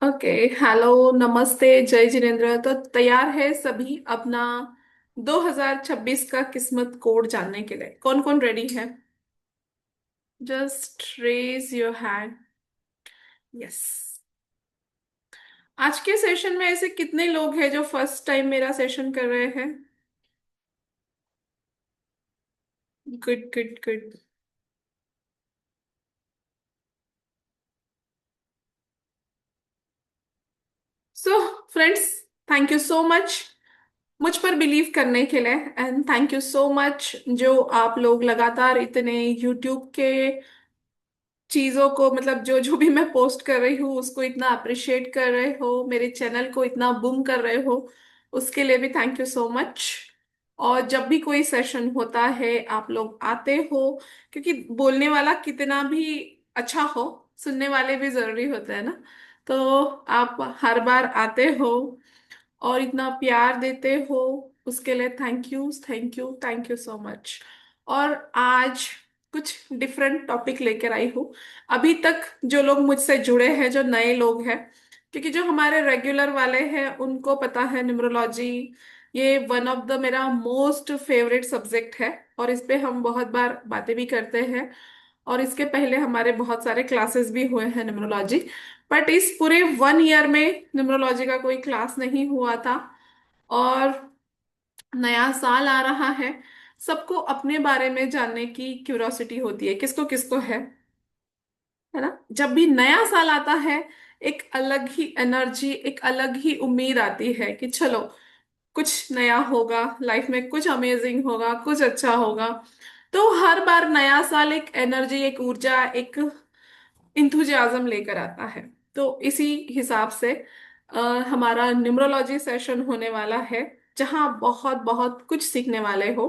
Okay. Hello, नमस्ते, जय जिनेन्द्र। तो तैयार है सभी अपना 2026 का किस्मत कोड जानने के लिए? कौन कौन रेडी है? Just raise your hand. Yes. आज के सेशन में ऐसे कितने लोग हैं जो फर्स्ट टाइम मेरा सेशन कर रहे हैं? Good good good. So friends, thank you so much मुझ पर बिलीव करने के लिए। And thank you so much जो आप लोग लगातार इतने यूट्यूब के चीजों को, मतलब जो जो भी मैं पोस्ट कर रही हूँ उसको इतना अप्रिशिएट कर रहे हो, मेरे चैनल को इतना बूम कर रहे हो, उसके लिए भी थैंक यू सो मच। और जब भी कोई सेशन होता है आप लोग आते हो, क्योंकि बोलने वाला कितना भी अच्छा हो, सुनने वाले भी जरूरी होते हैं ना। तो आप हर बार आते हो और इतना प्यार देते हो, उसके लिए thank you thank you thank you so much. और आज कुछ डिफरेंट टॉपिक लेकर आई हूँ। अभी तक जो लोग मुझसे जुड़े हैं, जो नए लोग हैं, क्योंकि जो हमारे रेगुलर वाले हैं उनको पता है न्यूमरोलॉजी ये वन ऑफ द मेरा मोस्ट फेवरेट सब्जेक्ट है। और इस पे हम बहुत बार बातें भी करते हैं। और इसके पहले हमारे बहुत सारे क्लासेस भी हुए हैं न्यूमरोलॉजी। बट इस पूरे 1 ईयर में न्यूमरोलॉजी का कोई क्लास नहीं हुआ था। और नया साल आ रहा है, सबको अपने बारे में जानने की क्यूरोसिटी होती है, किसको किसको है ना? जब भी नया साल आता है एक अलग ही एनर्जी, एक अलग ही उम्मीद आती है कि चलो कुछ नया होगा, लाइफ में कुछ अमेजिंग होगा, कुछ अच्छा होगा। तो हर बार नया साल एक एनर्जी, एक ऊर्जा, एक इंथुजियाज्म लेकर आता है। तो इसी हिसाब से हमारा न्यूमरोलॉजी सेशन होने वाला है, जहाँ बहुत बहुत कुछ सीखने वाले हो।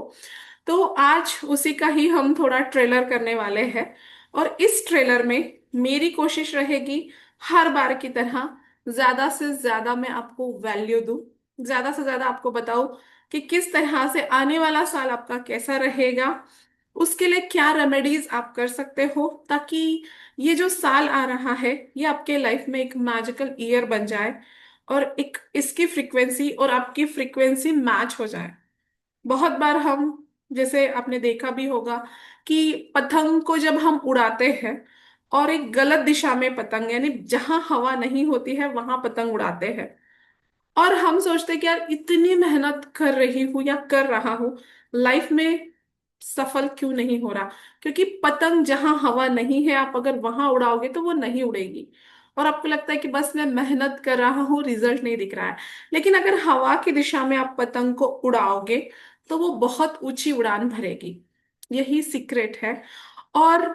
तो आज उसी का ही हम थोड़ा ट्रेलर करने वाले हैं। और इस ट्रेलर में मेरी कोशिश रहेगी हर बार की तरह ज्यादा से ज्यादा मैं आपको वैल्यू दूं, ज्यादा से ज्यादा आपको बताऊं कि किस तरह से आने वाला साल आपका कैसा रहेगा, उसके लिए क्या रेमेडीज आप कर सकते हो, ताकि ये जो साल आ रहा है ये आपके लाइफ में एक मैजिकल ईयर बन जाए और एक इसकी फ्रीक्वेंसी और आपकी फ्रीक्वेंसी मैच हो जाए। बहुत बार हम, जैसे आपने देखा भी होगा कि पतंग को जब हम उड़ाते हैं और एक गलत दिशा में पतंग, यानी जहां हवा नहीं होती है वहां पतंग उड़ाते हैं, और हम सोचते हैं कि यार इतनी मेहनत कर रही हूं या कर रहा हूं, लाइफ में सफल क्यों नहीं हो रहा? क्योंकि पतंग जहां हवा नहीं है आप अगर वहां उड़ाओगे तो वो नहीं उड़ेगी। और आपको लगता है कि बस मैं मेहनत कर रहा हूँ, रिजल्ट नहीं दिख रहा है। लेकिन अगर हवा की दिशा में आप पतंग को उड़ाओगे तो वो बहुत ऊंची उड़ान भरेगी। यही सीक्रेट है। और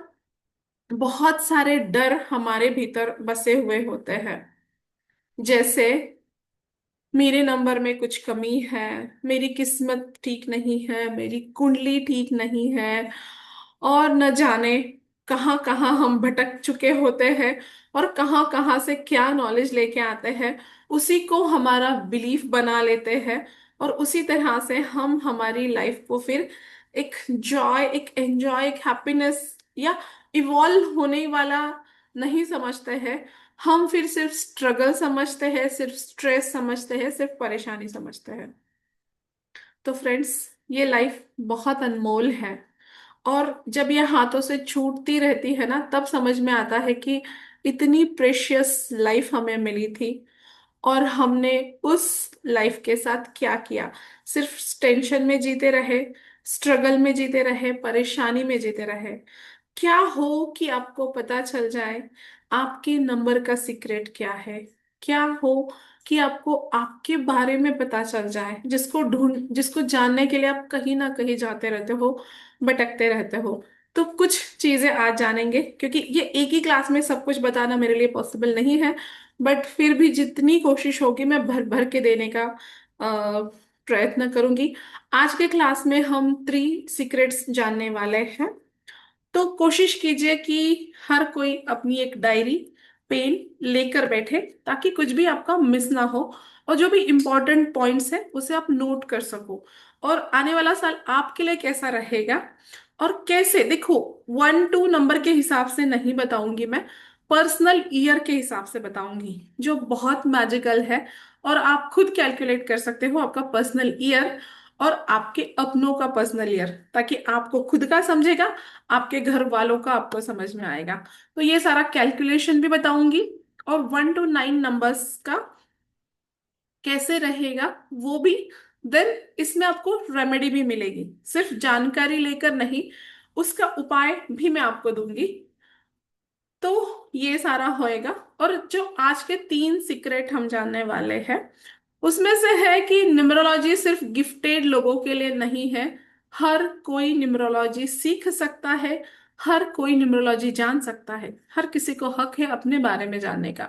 बहुत सारे डर हमारे भीतर बसे हुए होते हैं, जैसे मेरे नंबर में कुछ कमी है, मेरी किस्मत ठीक नहीं है, मेरी कुंडली ठीक नहीं है, और न जाने कहाँ कहाँ हम भटक चुके होते हैं और कहाँ कहाँ से क्या नॉलेज लेके आते हैं, उसी को हमारा बिलीफ बना लेते हैं। और उसी तरह से हम हमारी लाइफ को फिर एक जॉय, एक एंजॉय, एक हैप्पीनेस या इवॉल्व होने वाला नहीं समझते हैं। हम फिर सिर्फ स्ट्रगल समझते हैं, सिर्फ स्ट्रेस समझते हैं, सिर्फ परेशानी समझते हैं। तो फ्रेंड्स, ये लाइफ बहुत अनमोल है। और जब ये हाथों से छूटती रहती है ना, तब समझ में आता है कि इतनी प्रेशियस लाइफ हमें मिली थी और हमने उस लाइफ के साथ क्या किया। सिर्फ टेंशन में जीते रहे, स्ट्रगल में जीते रहे, परेशानी में जीते रहे। क्या हो कि आपको पता चल जाए आपके नंबर का सीक्रेट क्या है। क्या हो कि आपको आपके बारे में पता चल जाए, जिसको जानने के लिए आप कहीं ना कहीं जाते रहते हो, भटकते रहते हो। तो कुछ चीजें आज जानेंगे, क्योंकि ये एक ही क्लास में सब कुछ बताना मेरे लिए पॉसिबल नहीं है। बट फिर भी जितनी कोशिश होगी मैं भर भर के देने का प्रयत्न करूंगी। आज के क्लास में हम 3 सीक्रेट्स जानने वाले हैं। तो कोशिश कीजिए कि हर कोई अपनी एक डायरी, पेन लेकर बैठे, ताकि कुछ भी आपका मिस ना हो और जो भी इम्पोर्टेंट पॉइंट्स है उसे आप नोट कर सको। और आने वाला साल आपके लिए कैसा रहेगा और कैसे, देखो 1 2 नंबर के हिसाब से नहीं बताऊंगी मैं, पर्सनल ईयर के हिसाब से बताऊंगी, जो बहुत मैजिकल है। और आप खुद कैलकुलेट कर सकते हो आपका पर्सनल ईयर और आपके अपनों का पर्सनल ईयर, ताकि आपको खुद का समझेगा, आपके घर वालों का आपको समझ में आएगा। तो ये सारा कैलकुलेशन भी बताऊंगी, और 1 to 9 नंबर्स का कैसे रहेगा वो भी। देन इसमें आपको रेमेडी भी मिलेगी, सिर्फ जानकारी लेकर नहीं, उसका उपाय भी मैं आपको दूंगी। तो ये सारा होएगा। और जो आज के 3 सीक्रेट हम जानने वाले हैं, उसमें से है कि न्यूमरोलॉजी सिर्फ गिफ्टेड लोगों के लिए नहीं है। हर कोई न्यूमरोलॉजी सीख सकता है, हर कोई न्यूमरोलॉजी जान सकता है, हर किसी को हक है अपने बारे में जानने का।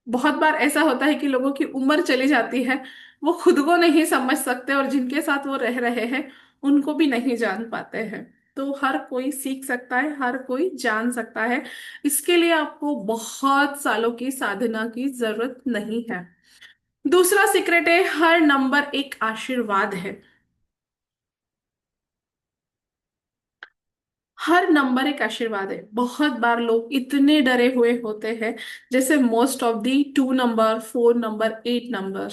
बहुत बार ऐसा होता है कि लोगों की उम्र चली जाती है, वो खुद को नहीं समझ सकते, और जिनके साथ वो रह रहे हैं उनको भी नहीं जान पाते हैं। तो हर कोई सीख सकता है, हर कोई जान सकता है। इसके लिए आपको बहुत सालों की साधना की जरूरत नहीं है। दूसरा सीक्रेट है, हर नंबर एक आशीर्वाद है। हर नंबर एक आशीर्वाद है। बहुत बार लोग इतने डरे हुए होते हैं, जैसे most of the 2 number, 4 number, 8 number,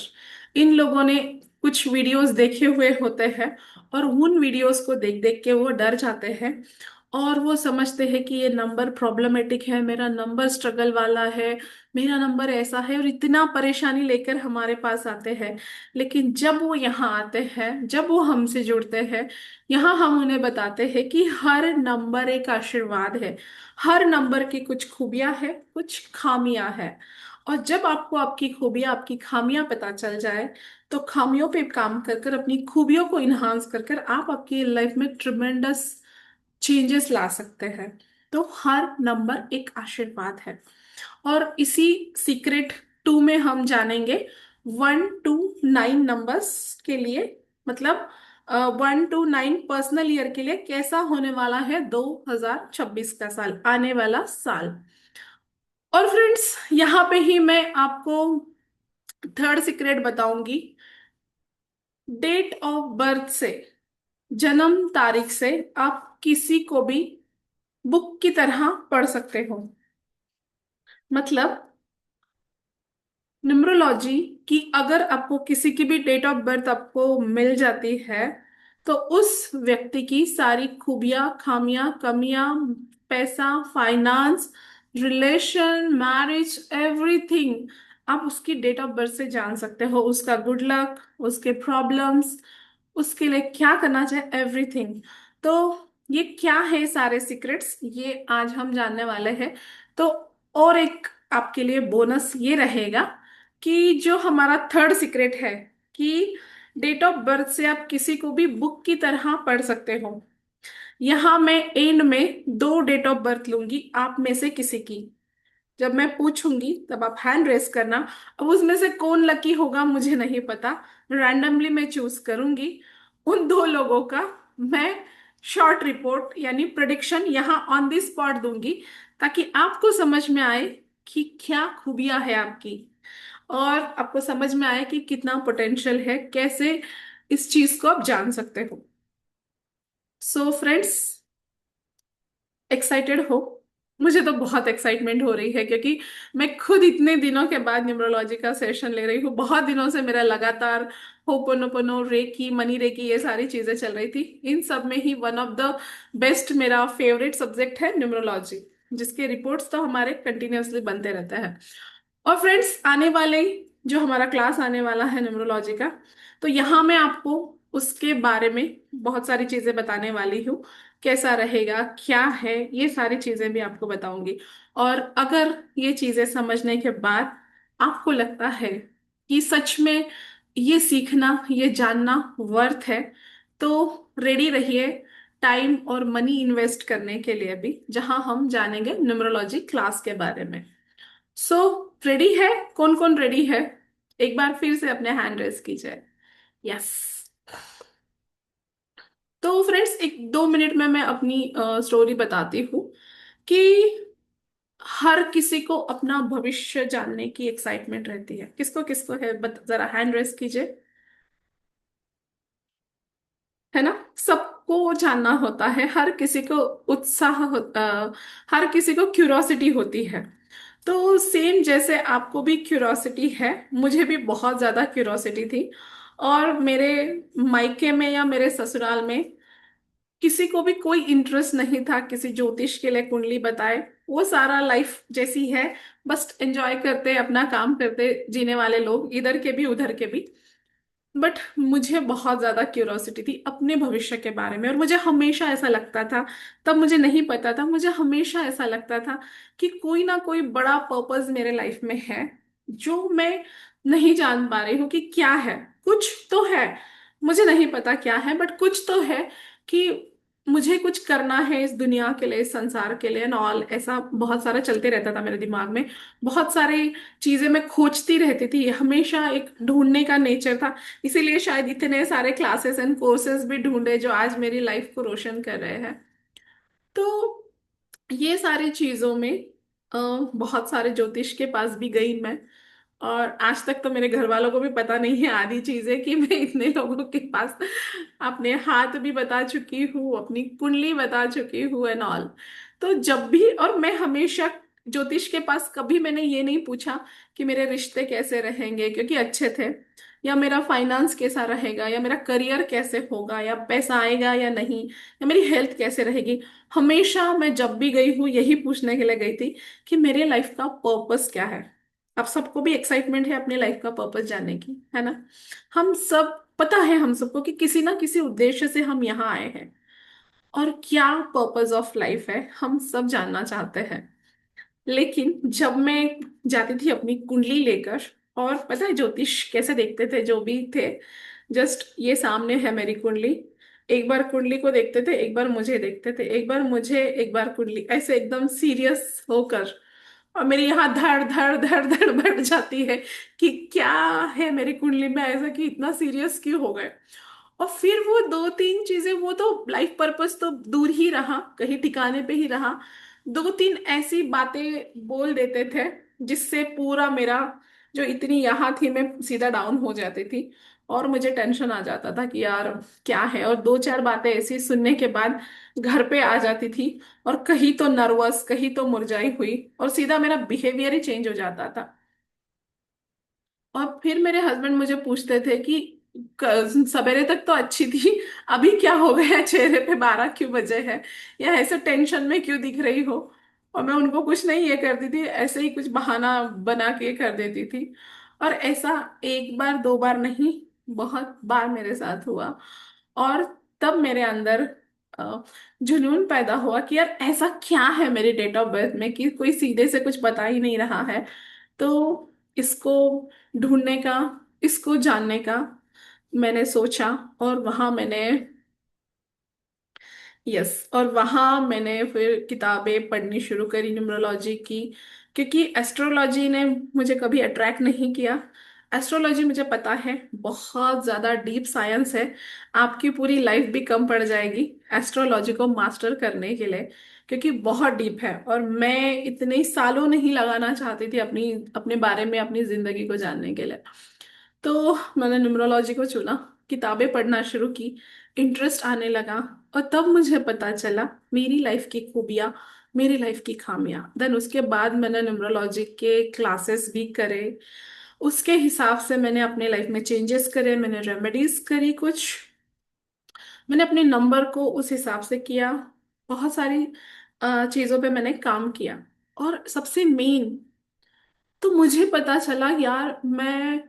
इन लोगों ने कुछ वीडियोस देखे हुए होते हैं, और उन वीडियोस को देख देख के वो डर जाते हैं, और वो समझते हैं कि ये नंबर प्रॉब्लमेटिक है, मेरा नंबर स्ट्रगल वाला है, मेरा नंबर ऐसा है, और इतना परेशानी लेकर हमारे पास आते हैं। लेकिन जब वो यहाँ आते हैं, जब वो हमसे जुड़ते हैं, यहाँ हम उन्हें बताते हैं कि हर नंबर एक आशीर्वाद है। हर नंबर की कुछ खूबियां है, कुछ खामियां है। और जब आपको आपकी खूबियां, आपकी खामियां पता चल जाए, तो खामियों पे काम कर कर अपनी खूबियों को इन्हांस कर कर आप आपकी लाइफ में ट्रिमेंडस चेंजेस ला सकते हैं। तो हर नंबर एक आशीर्वाद है। और इसी सीक्रेट 2 में हम जानेंगे 1 to 9 नंबर्स के लिए, मतलब 1 to 9 पर्सनल ईयर के लिए कैसा होने वाला है 2026 का साल, आने वाला साल। और फ्रेंड्स, यहाँ पे ही मैं आपको थर्ड सीक्रेट बताऊंगी। डेट ऑफ बर्थ से, जन्म तारीख से आप किसी को भी बुक की तरह पढ़ सकते हो। मतलब न्यूमरोलॉजी की अगर आपको किसी की भी डेट ऑफ बर्थ आपको मिल जाती है, तो उस व्यक्ति की सारी खूबियां, खामियां, कमियां, पैसा, फाइनेंस, रिलेशन, मैरिज, एवरीथिंग आप उसकी डेट ऑफ बर्थ से जान सकते हो। उसका गुड लक, उसके प्रॉब्लम्स, उसके लिए क्या करना चाहिए, एवरीथिंग। तो ये क्या है सारे सीक्रेट्स, ये आज हम जानने वाले हैं। तो और एक आपके लिए बोनस ये रहेगा कि जो हमारा थर्ड सीक्रेट है, कि डेट ऑफ बर्थ से आप किसी को भी बुक की तरह पढ़ सकते हो। यहां मैं एंड में 2 डेट ऑफ बर्थ लूंगी आप में से किसी की। जब मैं पूछूंगी तब आप हैंड रेस करना। अब उसमें से कौन लकी होगा मुझे नहीं पता, रैंडमली मैं चूज करूंगी। उन 2 लोगों का मैं शॉर्ट रिपोर्ट यानी प्रिडिक्शन यहाँ ऑन द स्पॉट दूंगी, ताकि आपको समझ में आए कि क्या खूबियां है आपकी, और आपको समझ में आए कि कितना पोटेंशियल है, कैसे इस चीज को आप जान सकते हो। सो फ्रेंड्स, एक्साइटेड हो? मुझे तो बहुत एक्साइटमेंट हो रही है, क्योंकि मैं खुद इतने दिनों के बाद न्यूमरोलॉजी का सेशन ले रही हूँ। बहुत दिनों से मेरा लगातार होपोनोपोनो, रेकी, मनी रेकी, ये सारी चीजें चल रही थी। इन सब में ही वन ऑफ द बेस्ट मेरा फेवरेट सब्जेक्ट है न्यूमरोलॉजी, जिसके रिपोर्ट्स तो हमारे कंटिन्यूअसली बनते रहते हैं। और फ्रेंड्स, आने वाले जो हमारा क्लास आने वाला है न्यूमरोलॉजी का, तो यहाँ मैं आपको उसके बारे में बहुत सारी चीजें बताने वाली हूँ। कैसा रहेगा, क्या है, ये सारी चीजें भी आपको बताऊंगी। और अगर ये चीजें समझने के बाद आपको लगता है कि सच में ये सीखना, ये जानना वर्थ है, तो रेडी रहिए टाइम और मनी इन्वेस्ट करने के लिए भी, जहां हम जानेंगे न्यूमरोलॉजी क्लास के बारे में। सो रेडी है? कौन कौन रेडी है? एक बार फिर से अपने हैंड रेस कीजिए। यस। तो फ्रेंड्स, एक 2 मिनट में मैं अपनी स्टोरी बताती हूँ कि हर किसी को अपना भविष्य जानने की एक्साइटमेंट रहती है। किसको किसको है, जरा हैंड रेस कीजिए। है ना। सबको जानना होता है, हर किसी को उत्साह हर किसी को क्यूरोसिटी होती है। तो सेम जैसे आपको भी क्यूरोसिटी है, मुझे भी बहुत ज्यादा क्यूरोसिटी थी। और मेरे मायके में या मेरे ससुराल में किसी को भी कोई इंटरेस्ट नहीं था किसी ज्योतिष के लिए कुंडली बताए। वो सारा लाइफ जैसी है, बस एंजॉय करते अपना काम करते जीने वाले लोग, इधर के भी उधर के भी। बट मुझे बहुत ज्यादा क्यूरोसिटी थी अपने भविष्य के बारे में, और मुझे हमेशा ऐसा लगता था, तब मुझे नहीं पता था, मुझे हमेशा ऐसा लगता था कि कोई ना कोई बड़ा पर्पस मेरे लाइफ में है जो मैं नहीं जान पा रही हूँ कि क्या है। कुछ तो है, मुझे नहीं पता क्या है, बट कुछ तो है कि मुझे कुछ करना है इस दुनिया के लिए, इस संसार के लिए, एंड ऑल। ऐसा बहुत सारा चलते रहता था मेरे दिमाग में, बहुत सारी चीजें मैं खोजती रहती थी, हमेशा एक ढूंढने का नेचर था। इसीलिए शायद इतने सारे क्लासेस एंड कोर्सेज भी ढूंढे जो आज मेरी लाइफ को रोशन कर रहे हैं। तो ये सारी चीजों में अ, बहुत सारे ज्योतिष के पास भी गई मैं। और आज तक तो मेरे घर वालों को भी पता नहीं है आधी चीजें, कि मैं इतने लोगों के पास अपने हाथ भी बता चुकी हूँ, अपनी कुंडली बता चुकी हूँ एंड ऑल। तो जब भी, और मैं हमेशा ज्योतिष के पास कभी मैंने ये नहीं पूछा कि मेरे रिश्ते कैसे रहेंगे क्योंकि अच्छे थे, या मेरा फाइनेंस कैसा रहेगा, या मेरा करियर कैसे होगा, या पैसा आएगा या नहीं, या मेरी हेल्थ कैसे रहेगी। हमेशा मैं जब भी गई हूँ यही पूछने के लिए गई थी कि मेरे लाइफ का पर्पस क्या है। आप सबको भी एक्साइटमेंट है अपनी लाइफ का पर्पस जानने की, है ना। हम सब, पता है हम सबको कि किसी ना किसी उद्देश्य से हम यहाँ आए हैं, और क्या पर्पस ऑफ लाइफ है हम सब जानना चाहते हैं। लेकिन जब मैं जाती थी अपनी कुंडली लेकर, और पता है ज्योतिष कैसे देखते थे जो भी थे, जस्ट ये सामने है मेरी कुंडली, एक बार कुंडली को देखते थे, एक बार मुझे देखते थे, एक बार मुझे, एक बार कुंडली, ऐसे एकदम सीरियस होकर। और मेरी यहाँ धड़ धड़ धड़ धड़ बढ़ जाती है कि क्या है मेरी कुंडली में ऐसा कि इतना सीरियस क्यों हो गए। और फिर वो दो तीन चीजें, वो तो लाइफ पर्पस तो दूर ही रहा, कहीं ठिकाने पे ही रहा। दो तीन ऐसी बातें बोल देते थे जिससे पूरा मेरा, जो इतनी यहाँ थी मैं सीधा डाउन हो जाती थी। और मुझे टेंशन आ जाता था कि यार क्या है, और दो चार बातें ऐसी सुनने के बाद घर पे आ जाती थी, और कहीं तो नर्वस, कहीं तो मुरझाई हुई, और सीधा मेरा बिहेवियर ही चेंज हो जाता था। और फिर मेरे हस्बैंड मुझे पूछते थे कि सवेरे तक तो अच्छी थी, अभी क्या हो गया है, चेहरे पे 12 क्यों बजे है, या ऐसे टेंशन में क्यों दिख रही हो। और मैं उनको कुछ नहीं ये करती थी, ऐसे ही कुछ बहाना बना के कर देती थी। और ऐसा एक बार दो बार नहीं, बहुत बार मेरे साथ हुआ। और तब मेरे अंदर अ, जुनून पैदा हुआ कि यार ऐसा क्या है मेरे डेट ऑफ बर्थ में कि कोई सीधे से कुछ बता ही नहीं रहा है। तो इसको ढूंढने का, इसको जानने का मैंने सोचा। और वहां मैंने, यस, और वहां मैंने फिर किताबें पढ़नी शुरू करी न्यूमरोलॉजी की, क्योंकि एस्ट्रोलॉजी ने मुझे कभी अट्रैक्ट नहीं किया। एस्ट्रोलॉजी मुझे पता है बहुत ज्यादा डीप साइंस है, आपकी पूरी लाइफ भी कम पड़ जाएगी एस्ट्रोलॉजी को मास्टर करने के लिए, क्योंकि बहुत डीप है। और मैं इतने सालों नहीं लगाना चाहती थी अपनी, अपने बारे में, अपनी जिंदगी को जानने के लिए। तो मैंने न्यूमरोलॉजी को चुना, किताबें पढ़ना शुरू की, इंटरेस्ट आने लगा। और तब मुझे पता चला मेरी लाइफ की खूबियाँ, मेरी लाइफ की खामियां। देन उसके बाद मैंने न्यूमरोलॉजी के क्लासेस भी करे, उसके हिसाब से मैंने अपने लाइफ में चेंजेस करे, मैंने रेमेडीज करी कुछ, मैंने अपने नंबर को उस हिसाब से किया, बहुत सारी चीज़ों पे मैंने काम किया। और सबसे मेन, तो मुझे पता चला यार मैं,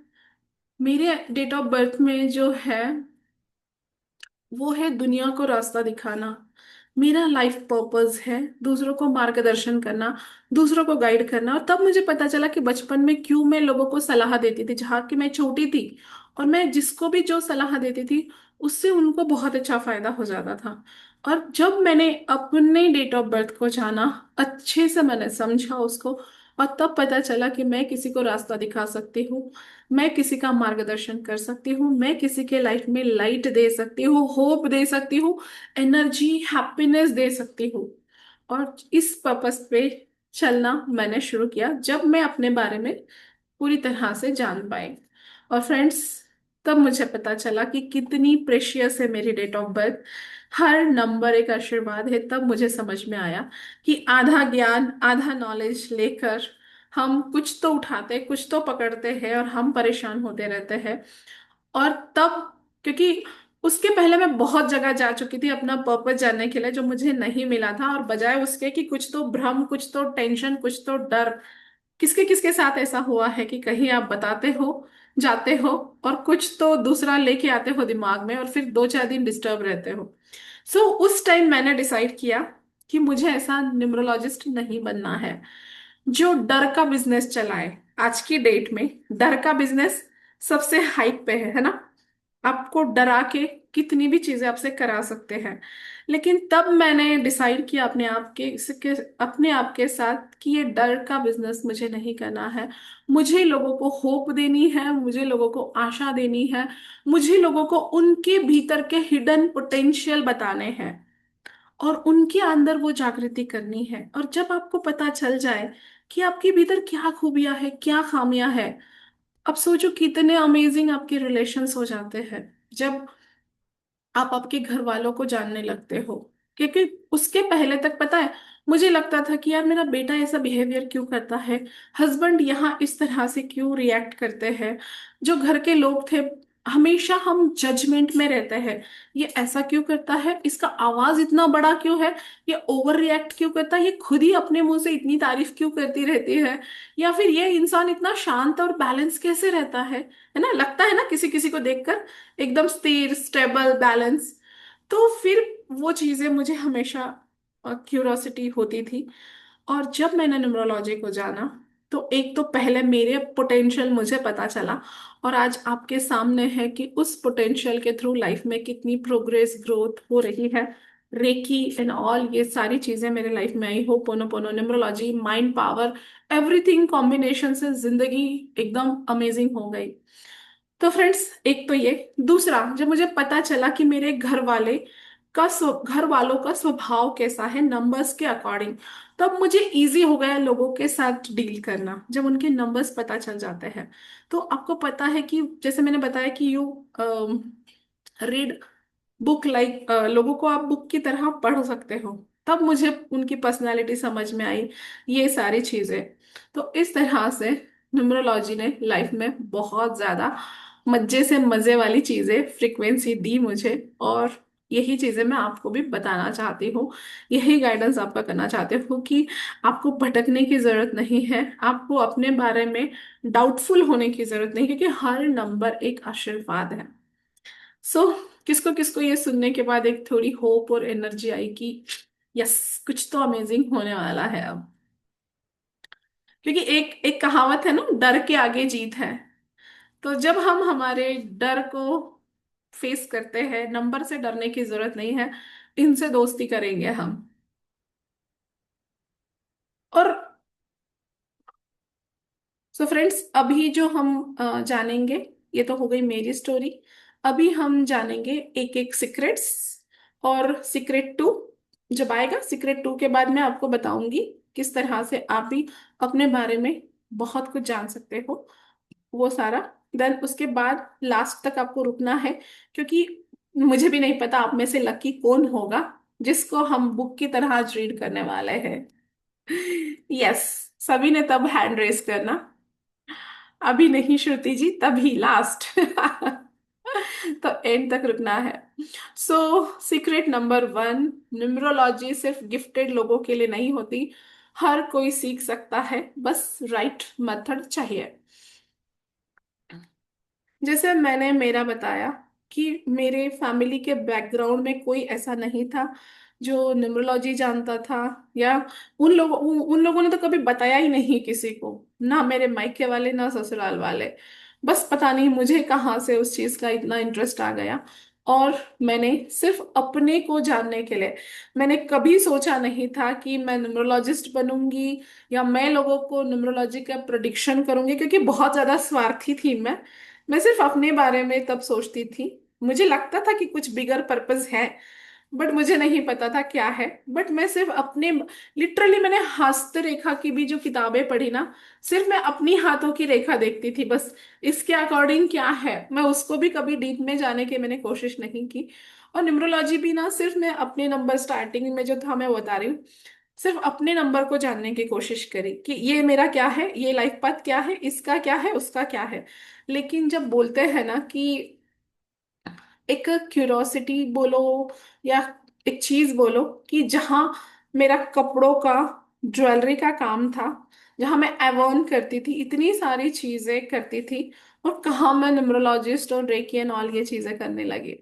मेरे डेट ऑफ बर्थ में जो है वो है दुनिया को रास्ता दिखाना। मेरा लाइफ पर्पस है दूसरों को मार्गदर्शन करना, दूसरों को गाइड करना। और तब मुझे पता चला कि बचपन में क्यों मैं लोगों को सलाह देती थी, जहाँ की मैं छोटी थी, और मैं जिसको भी जो सलाह देती थी उससे उनको बहुत अच्छा फायदा हो जाता था। और जब मैंने अपने डेट ऑफ बर्थ को जाना, अच्छे से मैंने समझा उसको, और तब पता चला कि मैं किसी को रास्ता दिखा सकती हूँ, मैं किसी का मार्गदर्शन कर सकती हूँ, मैं किसी के लाइफ में लाइट दे सकती हूँ, होप दे सकती हूँ, एनर्जी, हैप्पीनेस दे सकती हूँ। और इस पर्पस पे चलना मैंने शुरू किया जब मैं अपने बारे में पूरी तरह से जान पाई। और फ्रेंड्स, तब मुझे पता चला कि कितनी प्रेशियस है मेरी डेट ऑफ बर्थ। हर नंबर एक आशीर्वाद है। तब मुझे समझ में आया कि आधा ज्ञान आधा नॉलेज लेकर हम कुछ तो उठाते, कुछ तो पकड़ते हैं और हम परेशान होते रहते हैं। और तब, क्योंकि उसके पहले मैं बहुत जगह जा चुकी थी अपना पर्पस जानने के लिए, जो मुझे नहीं मिला था, और बजाय उसके कि कुछ तो भ्रम, कुछ तो टेंशन, कुछ तो डर। किसके किसके साथ ऐसा हुआ है कि कहीं आप बताते हो, जाते हो, और कुछ तो दूसरा लेके आते हो दिमाग में, और फिर 2-4 दिन डिस्टर्ब रहते हो। उस टाइम मैंने डिसाइड किया कि मुझे ऐसा न्यूमरोलॉजिस्ट नहीं बनना है जो डर का बिजनेस चलाए। आज की डेट में डर का बिजनेस सबसे हाइप पे है ना। आपको डरा के कितनी भी चीजें आपसे करा सकते हैं। लेकिन तब मैंने डिसाइड किया अपने आप के साथ कि ये डर का बिजनेस मुझे नहीं करना है। मुझे लोगों को होप देनी है, मुझे लोगों को आशा देनी है, मुझे लोगों को उनके भीतर के हिडन पोटेंशियल बताने हैं और उनके अंदर वो जागृति करनी है। और जब आपको पता चल जाए कि आपके भीतर क्या खूबियां है, क्या खामियां है, अब सोचो कितने अमेजिंग आपके रिलेशंस हो जाते हैं जब आप आपके घर वालों को जानने लगते हो। क्योंकि उसके पहले तक पता है, मुझे लगता था कि यार मेरा बेटा ऐसा बिहेवियर क्यों करता है, हस्बैंड यहाँ इस तरह से क्यों रिएक्ट करते हैं। जो घर के लोग थे, हमेशा हम जजमेंट में रहते हैं। ये ऐसा क्यों करता है, इसका आवाज इतना बड़ा क्यों है, ये ओवर रिएक्ट क्यों करता है, ये खुद ही अपने मुंह से इतनी तारीफ क्यों करती रहती है, या फिर ये इंसान इतना शांत और बैलेंस कैसे रहता है ना। लगता है ना किसी किसी को देखकर एकदम स्थिर, स्टेबल, बैलेंस। तो फिर वो चीजें मुझे हमेशा क्यूरोसिटी होती थी। और जब मैंने न्यूमरोलॉजी को जाना, तो एक तो पहले मेरे पोटेंशियल मुझे पता चला, और आज आपके सामने है कि उस पोटेंशियल के थ्रू लाइफ में कितनी प्रोग्रेस, ग्रोथ हो रही है। रेकी एंड ऑल, ये सारी चीजें मेरे लाइफ में आई हो, पोनो पोनो, numerology, mind power, everything combination से जिंदगी एकदम अमेजिंग हो गई। तो फ्रेंड्स, एक तो ये, दूसरा जब मुझे पता चला कि मेरे घर वालों का स्वभाव कैसा है नंबर्स के अकॉर्डिंग, तब मुझे इजी हो गया लोगों के साथ डील करना जब उनके नंबर्स पता चल जाते हैं। तो आपको पता है कि जैसे मैंने बताया कि यू रीड बुक लाइक, लोगों को आप बुक की तरह पढ़ सकते हो। तब मुझे उनकी पर्सनालिटी समझ में आई, ये सारी चीजें। तो इस तरह से न्यूमरोलॉजी ने लाइफ में बहुत ज्यादा मजे से मजे वाली चीजें, फ्रीक्वेंसी दी मुझे। और यही चीजें मैं आपको भी बताना चाहती हूँ, यही गाइडेंस आपका करना चाहती हूँ कि आपको भटकने की जरूरत नहीं है, आपको अपने बारे में डाउटफुल होने की जरूरत नहीं, क्योंकि हर नंबर एक आशीर्वाद है। सो किसको किसको ये सुनने के बाद एक थोड़ी होप और एनर्जी आई कि यस, कुछ तो अमेजिंग होने वाला है अब। क्योंकि एक एक कहावत है ना, डर के आगे जीत है। तो जब हम हमारे डर को फेस करते हैं, नंबर से डरने की जरूरत नहीं है, इनसे दोस्ती करेंगे हम। और सो फ्रेंड्स, अभी जो हम जानेंगे, ये तो हो गई मेरी स्टोरी। अभी हम जानेंगे एक एक सीक्रेट्स। और सीक्रेट 2 जब आएगा, सीक्रेट 2 के बाद मैं आपको बताऊंगी किस तरह से आप भी अपने बारे में बहुत कुछ जान सकते हो, वो सारा। देन उसके बाद लास्ट तक आपको रुकना है, क्योंकि मुझे भी नहीं पता आप में से लकी कौन होगा जिसको हम बुक की तरह आज रीड करने वाले हैं। यस, सभी ने तब हैंड रेस करना। अभी नहीं श्रुति जी, तभी लास्ट। तो एंड तक रुकना है। सो सीक्रेट नंबर 1, न्यूमरोलॉजी सिर्फ गिफ्टेड लोगों के लिए नहीं होती। हर कोई सीख सकता है, बस राइट मेथड चाहिए। जैसे मैंने मेरा बताया कि मेरे फैमिली के बैकग्राउंड में कोई ऐसा नहीं था जो न्यूमरोलॉजी जानता था, या उन लोगों ने तो कभी बताया ही नहीं किसी को, ना मेरे मायके वाले ना ससुराल वाले। बस पता नहीं मुझे कहाँ से उस चीज का इतना इंटरेस्ट आ गया। और मैंने सिर्फ अपने को जानने के लिए, मैंने कभी सोचा नहीं था कि मैं न्यूमरोलॉजिस्ट बनूंगी या मैं लोगों को न्यूमरोलॉजी का प्रोडिक्शन करूंगी, क्योंकि बहुत ज्यादा स्वार्थी थी मैं सिर्फ अपने बारे में तब सोचती थी। मुझे लगता था कि कुछ बिगर पर्पस है, बट मुझे नहीं पता था क्या है। बट मैं सिर्फ अपने, लिटरली मैंने हस्तरेखा की भी जो किताबें पढ़ी ना, सिर्फ मैं अपनी हाथों की रेखा देखती थी बस। इसके अकॉर्डिंग क्या है, मैं उसको भी कभी डीप में जाने की मैंने कोशिश नहीं की। और न्यूमरोलॉजी भी ना, सिर्फ मैं अपने नंबर स्टार्टिंग में जो था मैं बता रही हूँ, सिर्फ अपने नंबर को जानने की कोशिश करी कि ये मेरा क्या है, ये लाइफ पाथ क्या है, इसका क्या है, उसका क्या है। लेकिन जब बोलते हैं ना कि एक क्यूरोसिटी बोलो या एक चीज बोलो, कि जहां मेरा कपड़ों का, ज्वेलरी का काम था, जहां मैं एवॉन करती थी, इतनी सारी चीजें करती थी, और कहाँ मैं न्यूमरोलॉजिस्ट और रेकी एंड ऑल ये चीजें करने लगी।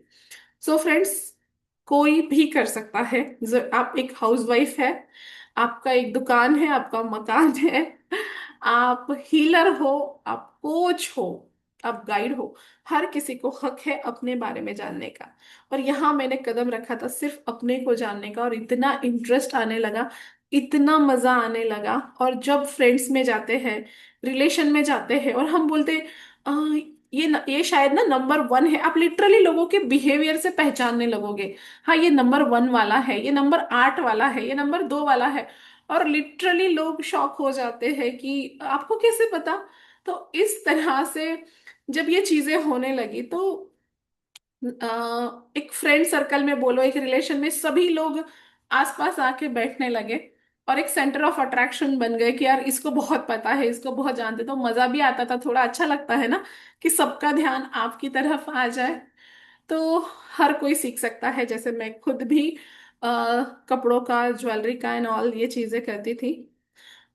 सो फ्रेंड्स, कोई भी कर सकता है। आप एक हाउसवाइफ है, आपका एक दुकान है, आपका मकान है, आप हीलर हो, आप कोच हो, आप गाइड हो, हर किसी को हक है अपने बारे में जानने का। और यहाँ मैंने कदम रखा था सिर्फ अपने को जानने का, और इतना इंटरेस्ट आने लगा, इतना मजा आने लगा। और जब फ्रेंड्स में जाते हैं, रिलेशन में जाते हैं, और हम बोलते "आ, ये शायद ना नंबर वन है", आप लिटरली लोगों के बिहेवियर से पहचानने लगोगे। हाँ, ये नंबर वन वाला है, ये नंबर आठ वाला है, ये नंबर दो वाला है। और लिटरली लोग शॉक हो जाते हैं कि आपको कैसे पता। तो इस तरह से जब ये चीजें होने लगी, तो एक फ्रेंड सर्कल में बोलो, एक रिलेशन में सभी लोग आसपास आके बैठने लगे, और एक सेंटर ऑफ अट्रैक्शन बन गए कि यार इसको बहुत पता है, इसको बहुत जानते। तो मजा भी आता था, थोड़ा अच्छा लगता है ना कि सबका ध्यान आपकी तरफ आ जाए। तो हर कोई सीख सकता है, जैसे मैं खुद भी कपड़ों का, ज्वेलरी का एंड ऑल ये चीजें करती थी,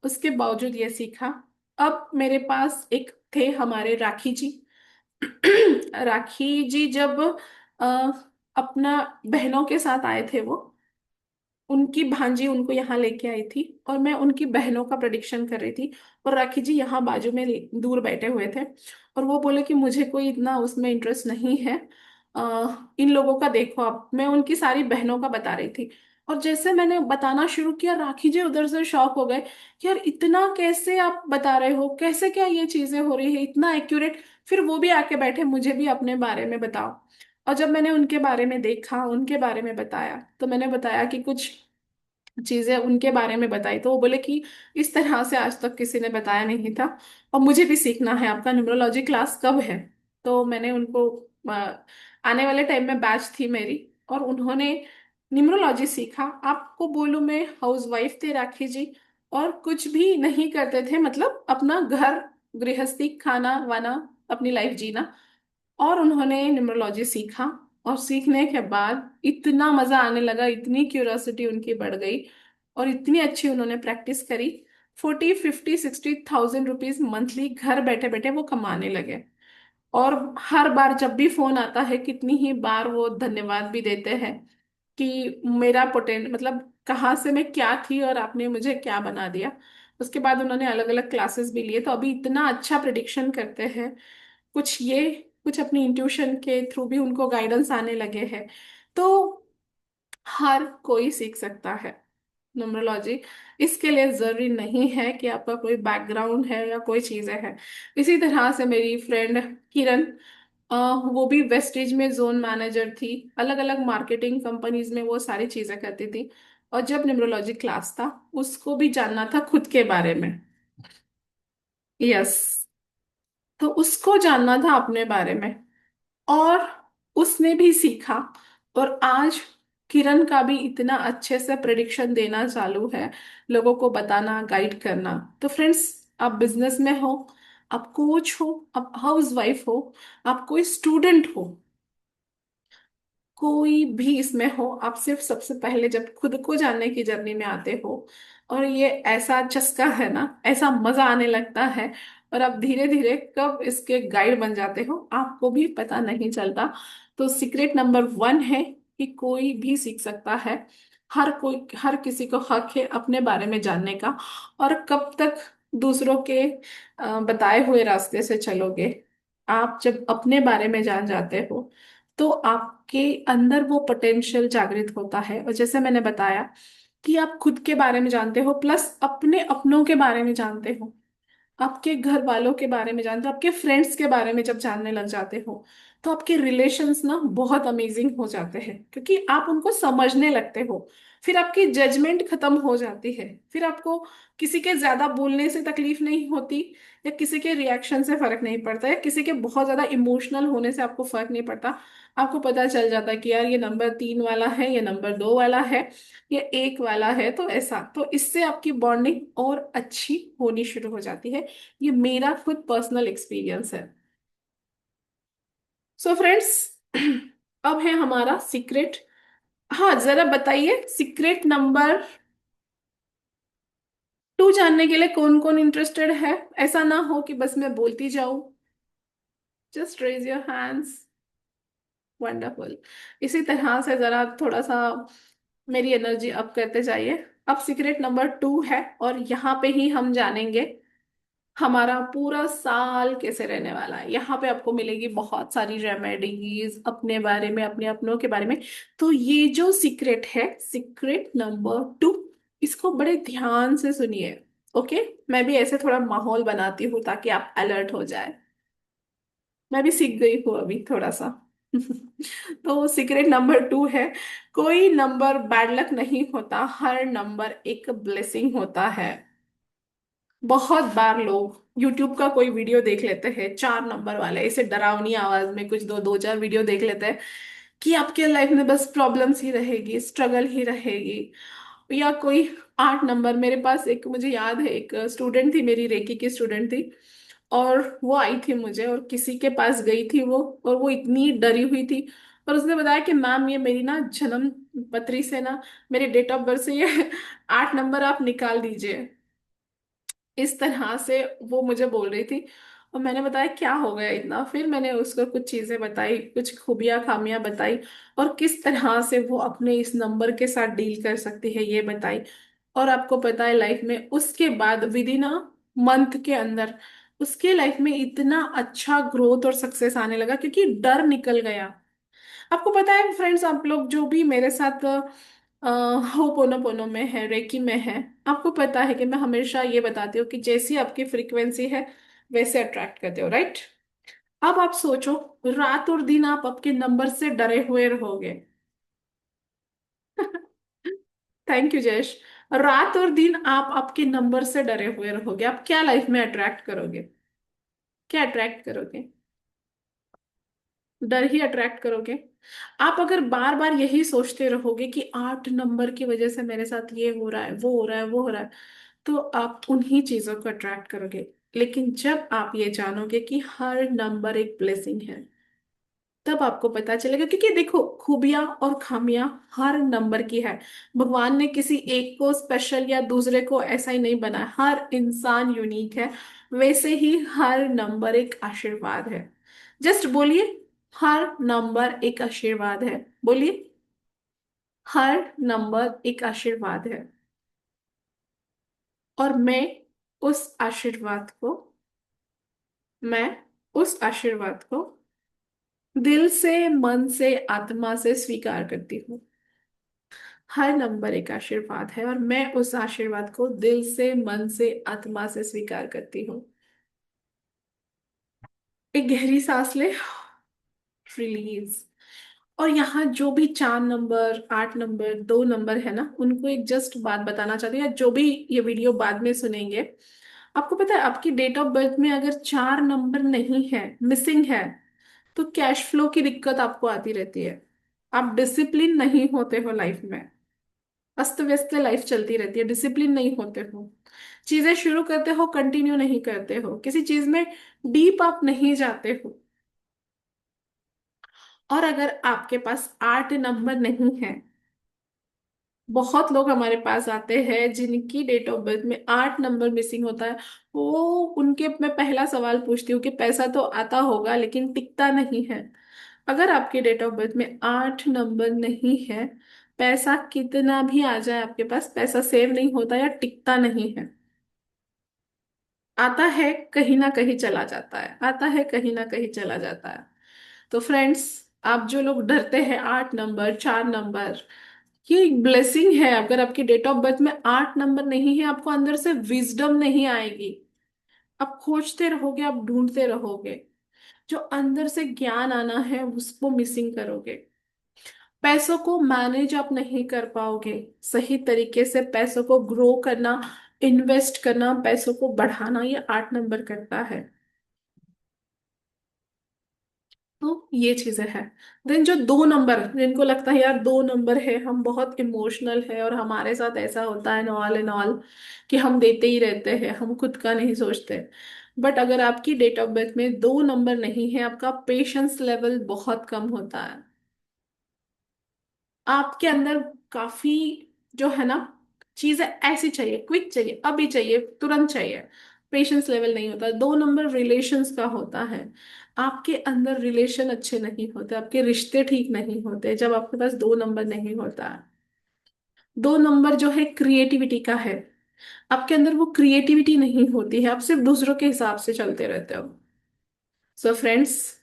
उसके बावजूद ये सीखा। अब मेरे पास एक थे हमारे राखी जी। राखी जी जब अ, अपना बहनों के साथ आए थे, वो, उनकी भांजी उनको यहाँ लेके आई थी, और मैं उनकी बहनों का प्रेडिक्शन कर रही थी। और राखी जी यहाँ बाजू में दूर बैठे हुए थे, और वो बोले कि मुझे कोई इतना उसमें इंटरेस्ट नहीं है, इन लोगों का देखो आप। मैं उनकी सारी बहनों का बता रही थी, और जैसे मैंने बताना शुरू किया, राखी जी उधर से शॉक हो गए कि यार इतना कैसे आप बता रहे हो, कैसे क्या ये चीजें हो रही है, इतना एक्यूरेट। फिर वो भी आके बैठे, मुझे भी अपने बारे में बताओ। और जब मैंने उनके बारे में देखा, उनके बारे में बताया, तो मैंने बताया कि कुछ चीजें उनके बारे में बताई, तो वो बोले कि इस तरह से आज तक किसी ने बताया नहीं था, और मुझे भी सीखना है, आपका न्यूमरोलॉजी क्लास कब है। तो मैंने उनको आने वाले टाइम में बैच थी मेरी, और उन्होंने न्यूमरोलॉजी सीखा। आपको बोलूं, मैं हाउसवाइफ थे राखी जी, और कुछ भी नहीं करते थे, मतलब अपना घर गृहस्थी, खाना वाना, अपनी लाइफ जीना। और उन्होंने न्यूमरोलॉजी सीखा, और सीखने के बाद इतना मजा आने लगा, इतनी क्यूरियोसिटी उनकी बढ़ गई, और इतनी अच्छी उन्होंने प्रैक्टिस करी। 40, 50, 60,000 रुपीज मंथली घर बैठे बैठे वो कमाने लगे। और हर बार जब भी फोन आता है, कितनी ही बार वो धन्यवाद भी देते हैं कि मेरा पोटेंट, मतलब कहाँ से मैं क्या थी और आपने मुझे क्या बना दिया। उसके बाद उन्होंने अलग अलग क्लासेस भी लिए, तो अभी इतना अच्छा प्रिडिक्शन करते हैं। कुछ ये, कुछ अपनी इंट्यूशन के थ्रू भी उनको गाइडेंस आने लगे हैं। तो हर कोई सीख सकता है न्यूमरोलॉजी। इसके लिए जरूरी नहीं है कि आपका कोई बैकग्राउंड है या कोई चीजें हैं। इसी तरह से मेरी फ्रेंड किरण, अ, वो भी वेस्टेज में जोन मैनेजर थी, अलग अलग मार्केटिंग कंपनीज में वो सारी चीजें करती थी। और जब न्यूमरोलॉजी क्लास था, उसको भी जानना था खुद के बारे में। यस, तो उसको जानना था अपने बारे में, और उसने भी सीखा। और आज किरण का भी इतना अच्छे से प्रिडिक्शन देना चालू है, लोगों को बताना, गाइड करना। तो फ्रेंड्स, आप बिजनेस में हो, आप कोच हो, आप हाउस वाइफ हो, आप कोई स्टूडेंट हो, कोई भी इसमें हो, आप सिर्फ सबसे पहले जब खुद को जानने की जर्नी में आते हो, और ये ऐसा चस्का है ना, ऐसा मजा आने लगता है, और आप धीरे धीरे कब इसके गाइड बन जाते हो आपको भी पता नहीं चलता। तो सीक्रेट नंबर वन है कि कोई भी सीख सकता है। हर कोई, हर किसी को हक है अपने बारे में जानने का। और कब तक दूसरों के बताए हुए रास्ते से चलोगे। आप जब अपने बारे में जान जाते हो, तो आपके अंदर वो पोटेंशियल जागृत होता है। और जैसे मैंने बताया कि आप खुद के बारे में जानते हो, प्लस अपने अपनों के बारे में जानते हो, आपके घर वालों के बारे में जानते हो, आपके फ्रेंड्स के बारे में जब जानने लग जाते हो, तो आपके रिलेशंस ना बहुत अमेजिंग हो जाते हैं, क्योंकि आप उनको समझने लगते हो। फिर आपकी जजमेंट खत्म हो जाती है। फिर आपको किसी के ज्यादा बोलने से तकलीफ नहीं होती, या किसी के रिएक्शन से फर्क नहीं पड़ता, या किसी के बहुत ज्यादा इमोशनल होने से आपको फर्क नहीं पड़ता। आपको पता चल जाता है कि यार ये नंबर 3 वाला है, ये नंबर 2 वाला है, ये 1 वाला है। तो ऐसा, तो इससे आपकी बॉन्डिंग और अच्छी होनी शुरू हो जाती है। ये मेरा खुद पर्सनल एक्सपीरियंस है। सो फ्रेंड्स, अब है हमारा सीक्रेट। हाँ, जरा बताइए सीक्रेट नंबर 2 जानने के लिए कौन कौन इंटरेस्टेड है। ऐसा ना हो कि बस मैं बोलती जाऊं। Just raise your hands. Wonderful. इसी तरह से जरा थोड़ा सा मेरी एनर्जी अप करते जाइए। अब सीक्रेट नंबर 2 है, और यहाँ पे ही हम जानेंगे हमारा पूरा साल कैसे रहने वाला है। यहाँ पे आपको मिलेगी बहुत सारी रेमेडीज अपने बारे में, अपने अपनों के बारे में। तो ये जो सीक्रेट है, सीक्रेट नंबर 2, इसको बड़े ध्यान से सुनिए। ओके। मैं भी ऐसे थोड़ा माहौल बनाती हूँ ताकि आप अलर्ट हो जाए। मैं भी सीख गई हूँ अभी थोड़ा सा। तो सीक्रेट नंबर 2 है, कोई नंबर बैड लक नहीं होता, हर नंबर एक ब्लेसिंग होता है। बहुत बार लोग YouTube का कोई वीडियो देख लेते हैं 4 नंबर वाले, इसे डरावनी आवाज में कुछ दो दो चार वीडियो देख लेते हैं कि आपके लाइफ में बस प्रॉब्लम्स ही रहेगी, स्ट्रगल ही रहेगी। या कोई 8 नंबर, मेरे पास एक, मुझे याद है, एक स्टूडेंट थी, मेरी रेकी की स्टूडेंट थी। और वो आई थी मुझे, और किसी के पास गई थी वो, और वो इतनी डरी हुई थी। और उसने बताया कि मैम, ये मेरी ना जन्म पत्री से ना, मेरे डेट ऑफ बर्थ से ये 8 नंबर आप निकाल दीजिए। इस तरह से वो मुझे बोल रही थी। और मैंने बताया क्या हो गया इतना। फिर मैंने उसको कुछ चीजें बताई, कुछ खूबियां खामियां बताई, और किस तरह से वो अपने इस नंबर के साथ डील कर सकती है ये बताई। और आपको पता है, लाइफ में उसके बाद विद इन अ मंथ के अंदर उसके लाइफ में इतना अच्छा ग्रोथ और सक्सेस आने लगा, क्योंकि डर निकल गया। आपको पता है फ्रेंड्स, आप लोग जो भी मेरे साथ होपोनोपोनो में है, रेकी में है, आपको पता है कि मैं हमेशा ये बताती हूँ कि जैसी आपकी फ्रीक्वेंसी है वैसे अट्रैक्ट करते हो, राइट। अब आप सोचो, रात और दिन आप आपके नंबर से डरे हुए रहोगे। Thank you Jayesh. रात और दिन आप आपके नंबर से डरे हुए रहोगे, आप क्या लाइफ में अट्रैक्ट करोगे? क्या अट्रैक्ट करोगे? डर ही अट्रैक्ट करोगे। आप अगर बार बार यही सोचते रहोगे कि 8 नंबर की वजह से मेरे साथ ये हो रहा है, वो हो रहा है, वो हो रहा है, तो आप उन्हीं चीजों को अट्रैक्ट करोगे। लेकिन जब आप ये जानोगे कि हर नंबर एक ब्लेसिंग है, तब आपको पता चलेगा। क्योंकि देखो, खूबियां और खामियां हर नंबर की है। भगवान ने किसी एक को स्पेशल या दूसरे को ऐसा ही नहीं बनाया, हर इंसान यूनिक है। वैसे ही हर नंबर एक आशीर्वाद है। जस्ट बोलिए, हर नंबर एक आशीर्वाद है। बोलिए, हर नंबर एक आशीर्वाद है। और मैं उस आशीर्वाद को दिल से, मन से, आत्मा से स्वीकार करती हूँ। हर नंबर एक आशीर्वाद है, और मैं उस आशीर्वाद को दिल से, मन से, आत्मा से स्वीकार करती हूँ। एक गहरी सांस ले, रिलीज। और यहाँ जो भी 4 नंबर, 8 नंबर, 2 नंबर है ना, उनको एक जस्ट बात बताना चाहती हूँ, या जो भी ये वीडियो बाद में सुनेंगे। आपको पता है, आपकी डेट ऑफ बर्थ में अगर 4 नंबर नहीं है, मिसिंग है, तो कैश फ्लो की दिक्कत आपको आती रहती है। आप डिसिप्लिन नहीं होते हो लाइफ में। अस्त व्यस्त लाइफ चलती रहती है, डिसिप्लिन नहीं होते हो। चीजें शुरू करते हो, कंटिन्यू नहीं करते हो, किसी चीज में डीप आप नहीं जाते हो। और अगर आपके पास 8 नंबर नहीं है, बहुत लोग हमारे पास आते हैं जिनकी डेट ऑफ बर्थ में 8 नंबर मिसिंग होता है। वो उनके मैं पहला सवाल पूछती हूँ कि पैसा तो आता होगा लेकिन टिकता नहीं है। अगर आपकी डेट ऑफ बर्थ में 8 नंबर नहीं है, पैसा कितना भी आ जाए आपके पास, पैसा सेव नहीं होता या टिकता नहीं है। आता है, कहीं ना कहीं चला जाता है, आता है, कहीं ना कहीं चला जाता है। तो फ्रेंड्स, आप जो लोग डरते हैं 8 नंबर, 4 नंबर, ये एक ब्लेसिंग है। अगर आपकी डेट ऑफ बर्थ में 8 नंबर नहीं है, आपको अंदर से विजडम नहीं आएगी। आप खोजते रहोगे, आप ढूंढते रहोगे। जो अंदर से ज्ञान आना है उसको मिसिंग करोगे। पैसों को मैनेज आप नहीं कर पाओगे सही तरीके से। पैसों को ग्रो करना, इन्वेस्ट करना, पैसों को बढ़ाना, ये 8 नंबर करता है। तो ये चीजें हैं। देन जो 2 नंबर, जिनको लगता है यार 2 नंबर है, हम बहुत इमोशनल है और हमारे साथ ऐसा होता है ऑल एंड ऑल कि हम देते ही रहते हैं, हम खुद का नहीं सोचते। बट अगर आपकी डेट ऑफ बर्थ में 2 नंबर नहीं है, आपका पेशेंस लेवल बहुत कम होता है। आपके अंदर काफी जो है ना, चीजें ऐसी चाहिए, क्विक चाहिए, अभी चाहिए, तुरंत चाहिए। पेशेंस लेवल नहीं होता। 2 नंबर रिलेशंस का होता है। आपके अंदर रिलेशन अच्छे नहीं होते, आपके रिश्ते ठीक नहीं होते जब आपके पास 2 नंबर नहीं होता है। 2 नंबर जो है क्रिएटिविटी का है। आपके अंदर वो क्रिएटिविटी नहीं होती है, आप सिर्फ दूसरों के हिसाब से चलते रहते हो। सो फ्रेंड्स,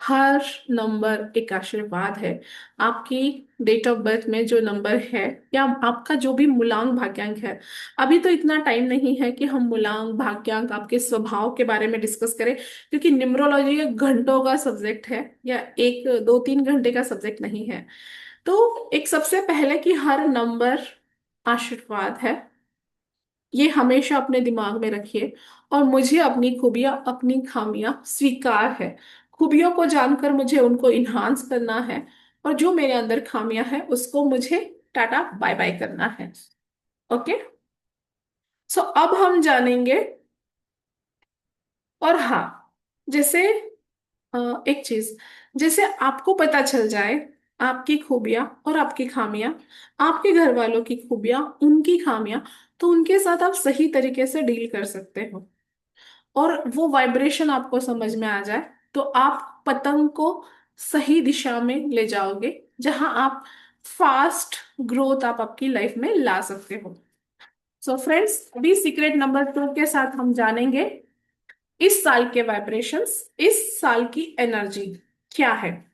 हर नंबर एक आशीर्वाद है। आपकी डेट ऑफ बर्थ में जो नंबर है, या आपका जो भी मूलांक भाग्यांक है, अभी तो इतना टाइम नहीं है कि हम मूलांक भाग्यांक आपके स्वभाव के बारे में डिस्कस करें, क्योंकि न्यूमरोलॉजी एक घंटों का सब्जेक्ट है, या एक 2-3 घंटे का सब्जेक्ट नहीं है। तो एक सबसे पहले कि हर नंबर आशीर्वाद है, ये हमेशा अपने दिमाग में रखिए। और मुझे अपनी खूबियां, अपनी खामियां स्वीकार है। खूबियों को जानकर मुझे उनको इन्हांस करना है, और जो मेरे अंदर खामियां हैं उसको मुझे टाटा बाय बाय करना है। ओके। सो अब हम जानेंगे। और हाँ, जैसे एक चीज, जैसे आपको पता चल जाए आपकी खूबियां और आपकी खामियां, आपके घर वालों की खूबियां, उनकी खामियां, तो उनके साथ आप सही तरीके से डील कर सकते हो। और वो वाइब्रेशन आपको समझ में आ जाए, तो आप पतंग को सही दिशा में ले जाओगे, जहां आप फास्ट ग्रोथ आप आपकी लाइफ में ला सकते हो। सो फ्रेंड्स, अभी सीक्रेट नंबर 2 के साथ हम जानेंगे इस साल के वाइब्रेशंस, इस साल की एनर्जी क्या है।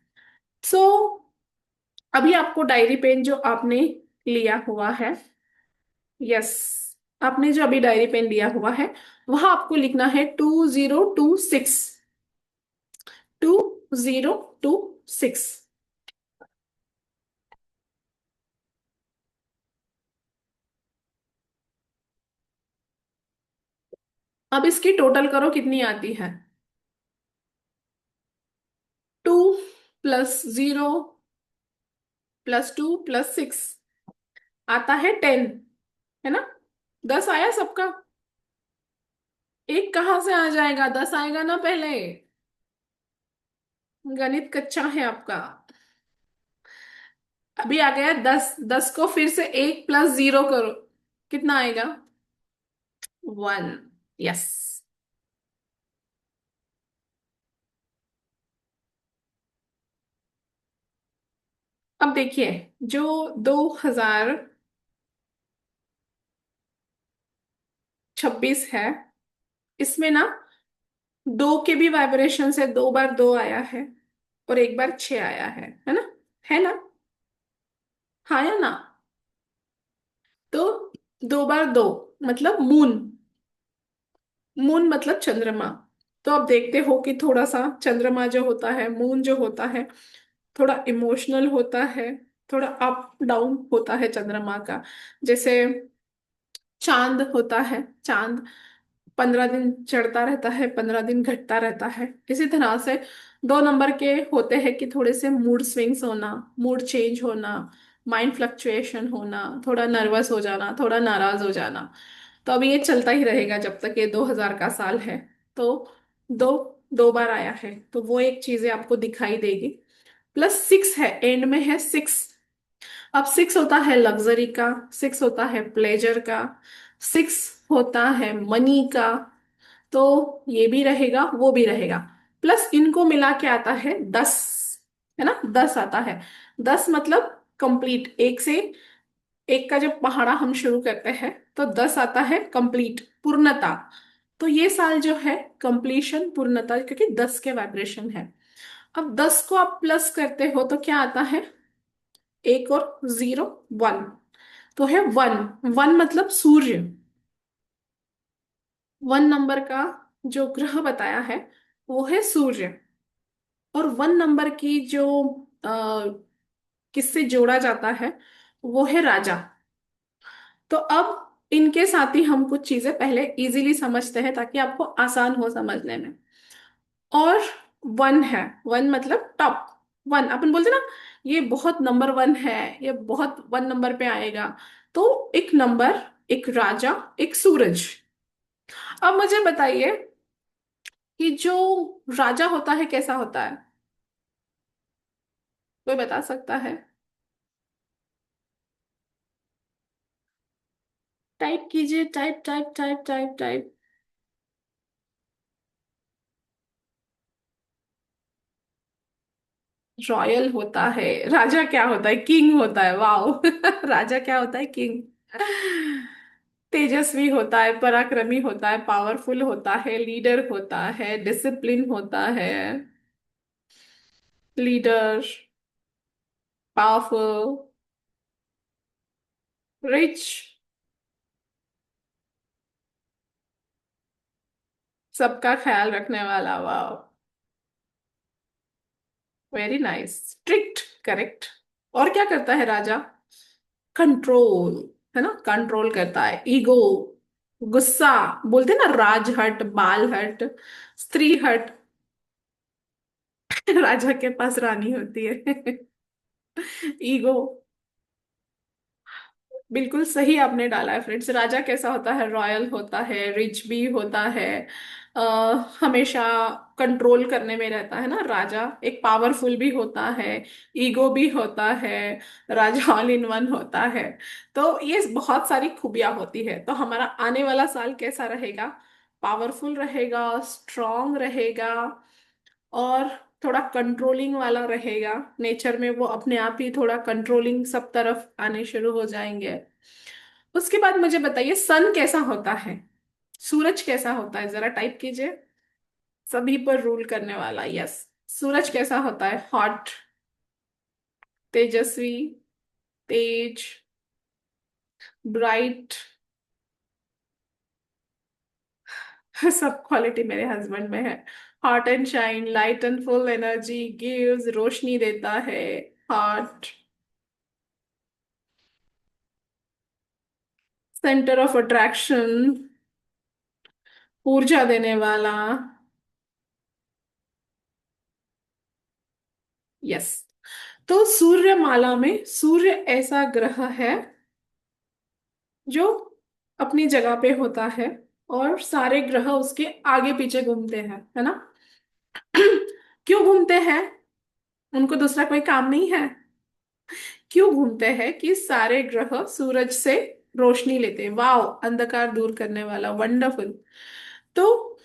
सो अभी आपको डायरी पेन जो आपने लिया हुआ है, यस, आपने जो अभी डायरी पेन लिया हुआ है, वहां आपको लिखना है 2026। 2026। अब इसकी टोटल करो कितनी आती है। 2 + 0 +2 + 6 आता है 10, है ना। 10 आया सबका। एक कहाँ से आ जाएगा, 10 आएगा ना पहले। गणित कच्चा है आपका। अभी आ गया 10। 10 को फिर से 1 + 0 करो, कितना आएगा। 1। यस। अब देखिए, जो 2026 है, इसमें ना 2 के भी वाइब्रेशन से 2 बार 2 आया है, और 1 बार 6 आया है ना। है ना। हाँ या ना। तो 2 बार 2 मतलब मून। मून मतलब चंद्रमा। तो आप देखते हो कि थोड़ा सा चंद्रमा जो होता है, मून जो होता है, थोड़ा इमोशनल होता है, थोड़ा अप डाउन होता है चंद्रमा का। जैसे चांद होता है, चांद 15 दिन चढ़ता रहता है, 15 दिन घटता रहता है। इसी तरह से 2 नंबर के होते हैं कि थोड़े से मूड स्विंग्स होना, मूड चेंज होना, माइंड फ्लक्चुएशन होना, थोड़ा नर्वस हो जाना, थोड़ा नाराज हो जाना। तो अब ये चलता ही रहेगा जब तक ये 2000 का साल है। तो दो 2 बार आया है, तो वो एक चीजें आपको दिखाई देगी। +6 है, एंड में है 6। अब 6 होता है लग्जरी का, 6 होता है प्लेजर का, 6 होता है मनी का। तो ये भी रहेगा, वो भी रहेगा। प्लस इनको मिला के आता है 10, है ना। 10 आता है। 10 मतलब कंप्लीट। एक से एक का जब पहाड़ा हम शुरू करते हैं, तो 10 आता है कंप्लीट, पूर्णता। तो ये साल जो है कंप्लीशन, पूर्णता, क्योंकि 10 के वाइब्रेशन है। अब 10 को आप प्लस करते हो तो क्या आता है। 1 और 0, 1। तो है 1। 1 मतलब सूर्य। 1 नंबर का जो ग्रह बताया है, वो है सूर्य। और 1 नंबर की जो किससे जोड़ा जाता है, वो है राजा। तो अब इनके साथ ही हम कुछ चीजें पहले इजीली समझते हैं ताकि आपको आसान हो समझने में। और 1 है, 1 मतलब टॉप। 1 अपन बोलते ना, ये बहुत नंबर 1 है, ये बहुत 1 नंबर पे आएगा। तो एक नंबर, एक राजा, एक सूरज। अब मुझे बताइए कि जो राजा होता है कैसा होता है, कोई बता सकता है? टाइप कीजिए, type type type type type. Royal होता है। राजा क्या होता है? किंग होता है। वाओ राजा क्या होता है? किंग। तेजस्वी होता है, पराक्रमी होता है, पावरफुल होता है, लीडर होता है, डिसिप्लिन होता है। लीडर, पावरफुल, रिच, सबका ख्याल रखने वाला। Wow, very nice. Strict, correct. और क्या करता है राजा? कंट्रोल, है ना, कंट्रोल करता है। ईगो, गुस्सा, बोलते हैं ना राज हट, बाल हट, स्त्री हट। राजा के पास रानी होती है। ईगो। बिल्कुल सही आपने डाला है फ्रेंड्स। राजा कैसा होता है? रॉयल होता है, रिच भी होता है, आ, हमेशा कंट्रोल करने में रहता है ना राजा। एक पावरफुल भी होता है, ईगो भी होता है, राजा ऑल इन वन होता है। तो ये बहुत सारी खूबियां होती है। तो हमारा आने वाला साल कैसा रहेगा? पावरफुल रहेगा, स्ट्रांग रहेगा, और थोड़ा कंट्रोलिंग वाला रहेगा। नेचर में वो अपने आप ही थोड़ा कंट्रोलिंग सब तरफ आने शुरू हो जाएंगे। उसके बाद मुझे बताइए, सन कैसा होता है? सूरज कैसा होता है? जरा टाइप कीजिए। सभी पर रूल करने वाला, यस। सूरज कैसा होता है? हॉट, तेजस्वी, तेज, ब्राइट। सब क्वालिटी मेरे हस्बैंड में है। Hot and shine, light and full energy, gives, रोशनी देता है। हॉट, सेंटर ऑफ अट्रैक्शन, ऊर्जा देने वाला। यस। तो सूर्यमाला में सूर्य ऐसा ग्रह है जो अपनी जगह पे होता है, और सारे ग्रह उसके आगे पीछे घूमते हैं, है ना। क्यों घूमते हैं? उनको दूसरा कोई काम नहीं है। क्यों घूमते हैं? कि सारे ग्रह सूरज से रोशनी लेते हैं। वाओ, अंधकार दूर करने वाला, वंडरफुल। तो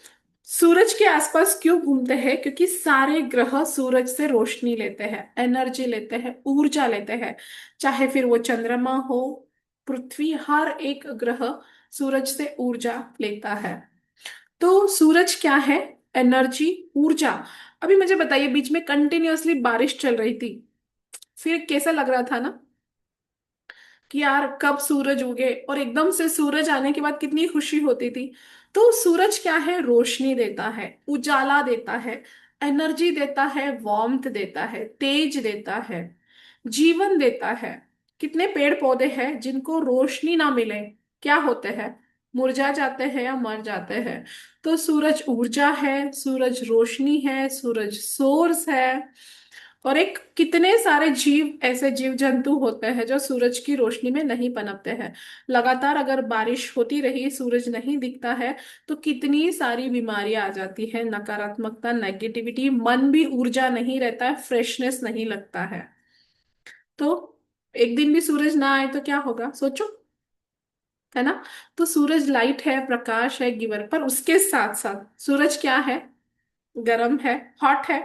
सूरज के आसपास क्यों घूमते हैं? क्योंकि सारे ग्रह सूरज से रोशनी लेते हैं, एनर्जी लेते हैं, ऊर्जा लेते हैं। चाहे फिर वो चंद्रमा हो, पृथ्वी, हर एक ग्रह सूरज से ऊर्जा लेता है। तो सूरज क्या है? एनर्जी, ऊर्जा। अभी मुझे बताइए, बीच में कंटिन्यूअसली बारिश चल रही थी, फिर कैसा लग रहा था ना कि यार कब सूरज उगे, और एकदम से सूरज आने के बाद कितनी खुशी होती थी। तो सूरज क्या है? रोशनी देता है, उजाला देता है, एनर्जी देता है, वार्मथ देता है, तेज देता है, जीवन देता है। कितने पेड़ पौधे हैं जिनको रोशनी ना मिले, क्या होते हैं? मुरझा जाते हैं या मर जाते हैं। तो सूरज ऊर्जा है, सूरज रोशनी है, सूरज सोर्स है। और एक कितने सारे जीव, ऐसे जीव जंतु होते हैं जो सूरज की रोशनी में नहीं पनपते हैं। लगातार अगर बारिश होती रही, सूरज नहीं दिखता है, तो कितनी सारी बीमारियां आ जाती है, नकारात्मकता, नेगेटिविटी, मन भी ऊर्जा नहीं रहता है, फ्रेशनेस नहीं लगता है। तो एक दिन भी सूरज ना आए तो क्या होगा, सोचो, है ना। तो सूरज लाइट है, प्रकाश है, गिवर, पर उसके साथ साथ सूरज क्या है? गर्म है, हॉट है।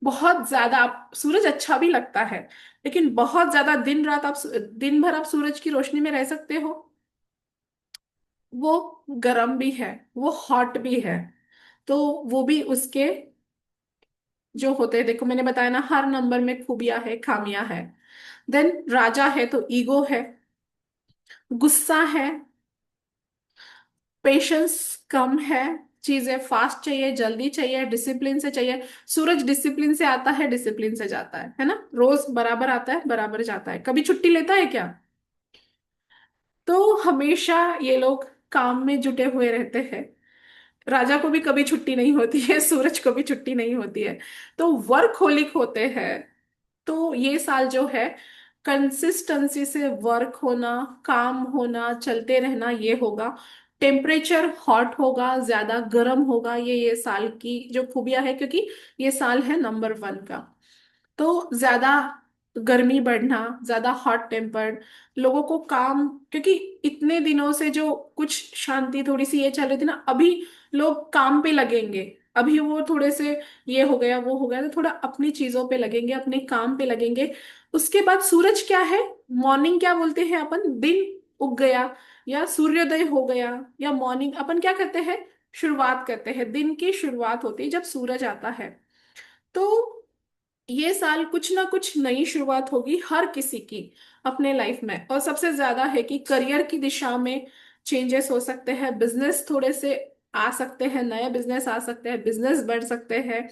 बहुत ज्यादा आप सूरज अच्छा भी लगता है, लेकिन बहुत ज्यादा दिन रात आप, दिन भर आप सूरज की रोशनी में रह सकते हो? वो गर्म भी है, वो हॉट भी है। तो वो भी उसके जो होते हैं, देखो मैंने बताया ना, हर नंबर में खूबियां है, खामियां है। देन राजा है तो ईगो है, गुस्सा है, पेशेंस कम है, चीजें फास्ट चाहिए, जल्दी चाहिए, डिसिप्लिन से चाहिए। सूरज डिसिप्लिन से आता है, डिसिप्लिन से जाता है ना? रोज बराबर आता है, बराबर जाता है, कभी छुट्टी लेता है क्या? तो हमेशा ये लोग काम में जुटे हुए रहते हैं। राजा को भी कभी छुट्टी नहीं होती है, सूरज को भी छुट्टी नहीं होती है। तो वर्कहोलिक होते हैं। तो ये साल जो है, कंसिस्टेंसी से वर्क होना, काम होना, चलते रहना, ये होगा। टेम्परेचर हॉट होगा, ज्यादा गर्म होगा, ये साल की जो खूबियां है, क्योंकि ये साल है नंबर 1 का। तो ज्यादा गर्मी बढ़ना, ज्यादा हॉट टेम्पर्ड लोगों को काम, क्योंकि इतने दिनों से जो कुछ शांति थोड़ी सी ये चल रही थी ना, अभी लोग काम पे लगेंगे। अभी वो थोड़े से ये हो गया, वो हो गया, तो थोड़ा अपनी चीजों पे लगेंगे, अपने काम पे लगेंगे। उसके बाद सूरज क्या है? मॉर्निंग क्या बोलते हैं अपन? दिन उग गया, या सूर्योदय हो गया, या मॉर्निंग अपन क्या करते हैं? शुरुआत करते हैं, दिन की शुरुआत होती है जब सूरज आता है। तो ये साल कुछ ना कुछ नई शुरुआत होगी हर किसी की अपने लाइफ में। और सबसे ज्यादा है कि करियर की दिशा में चेंजेस हो सकते हैं, बिजनेस थोड़े से आ सकते हैं, नए बिजनेस आ सकते हैं, बिजनेस बढ़ सकते हैं,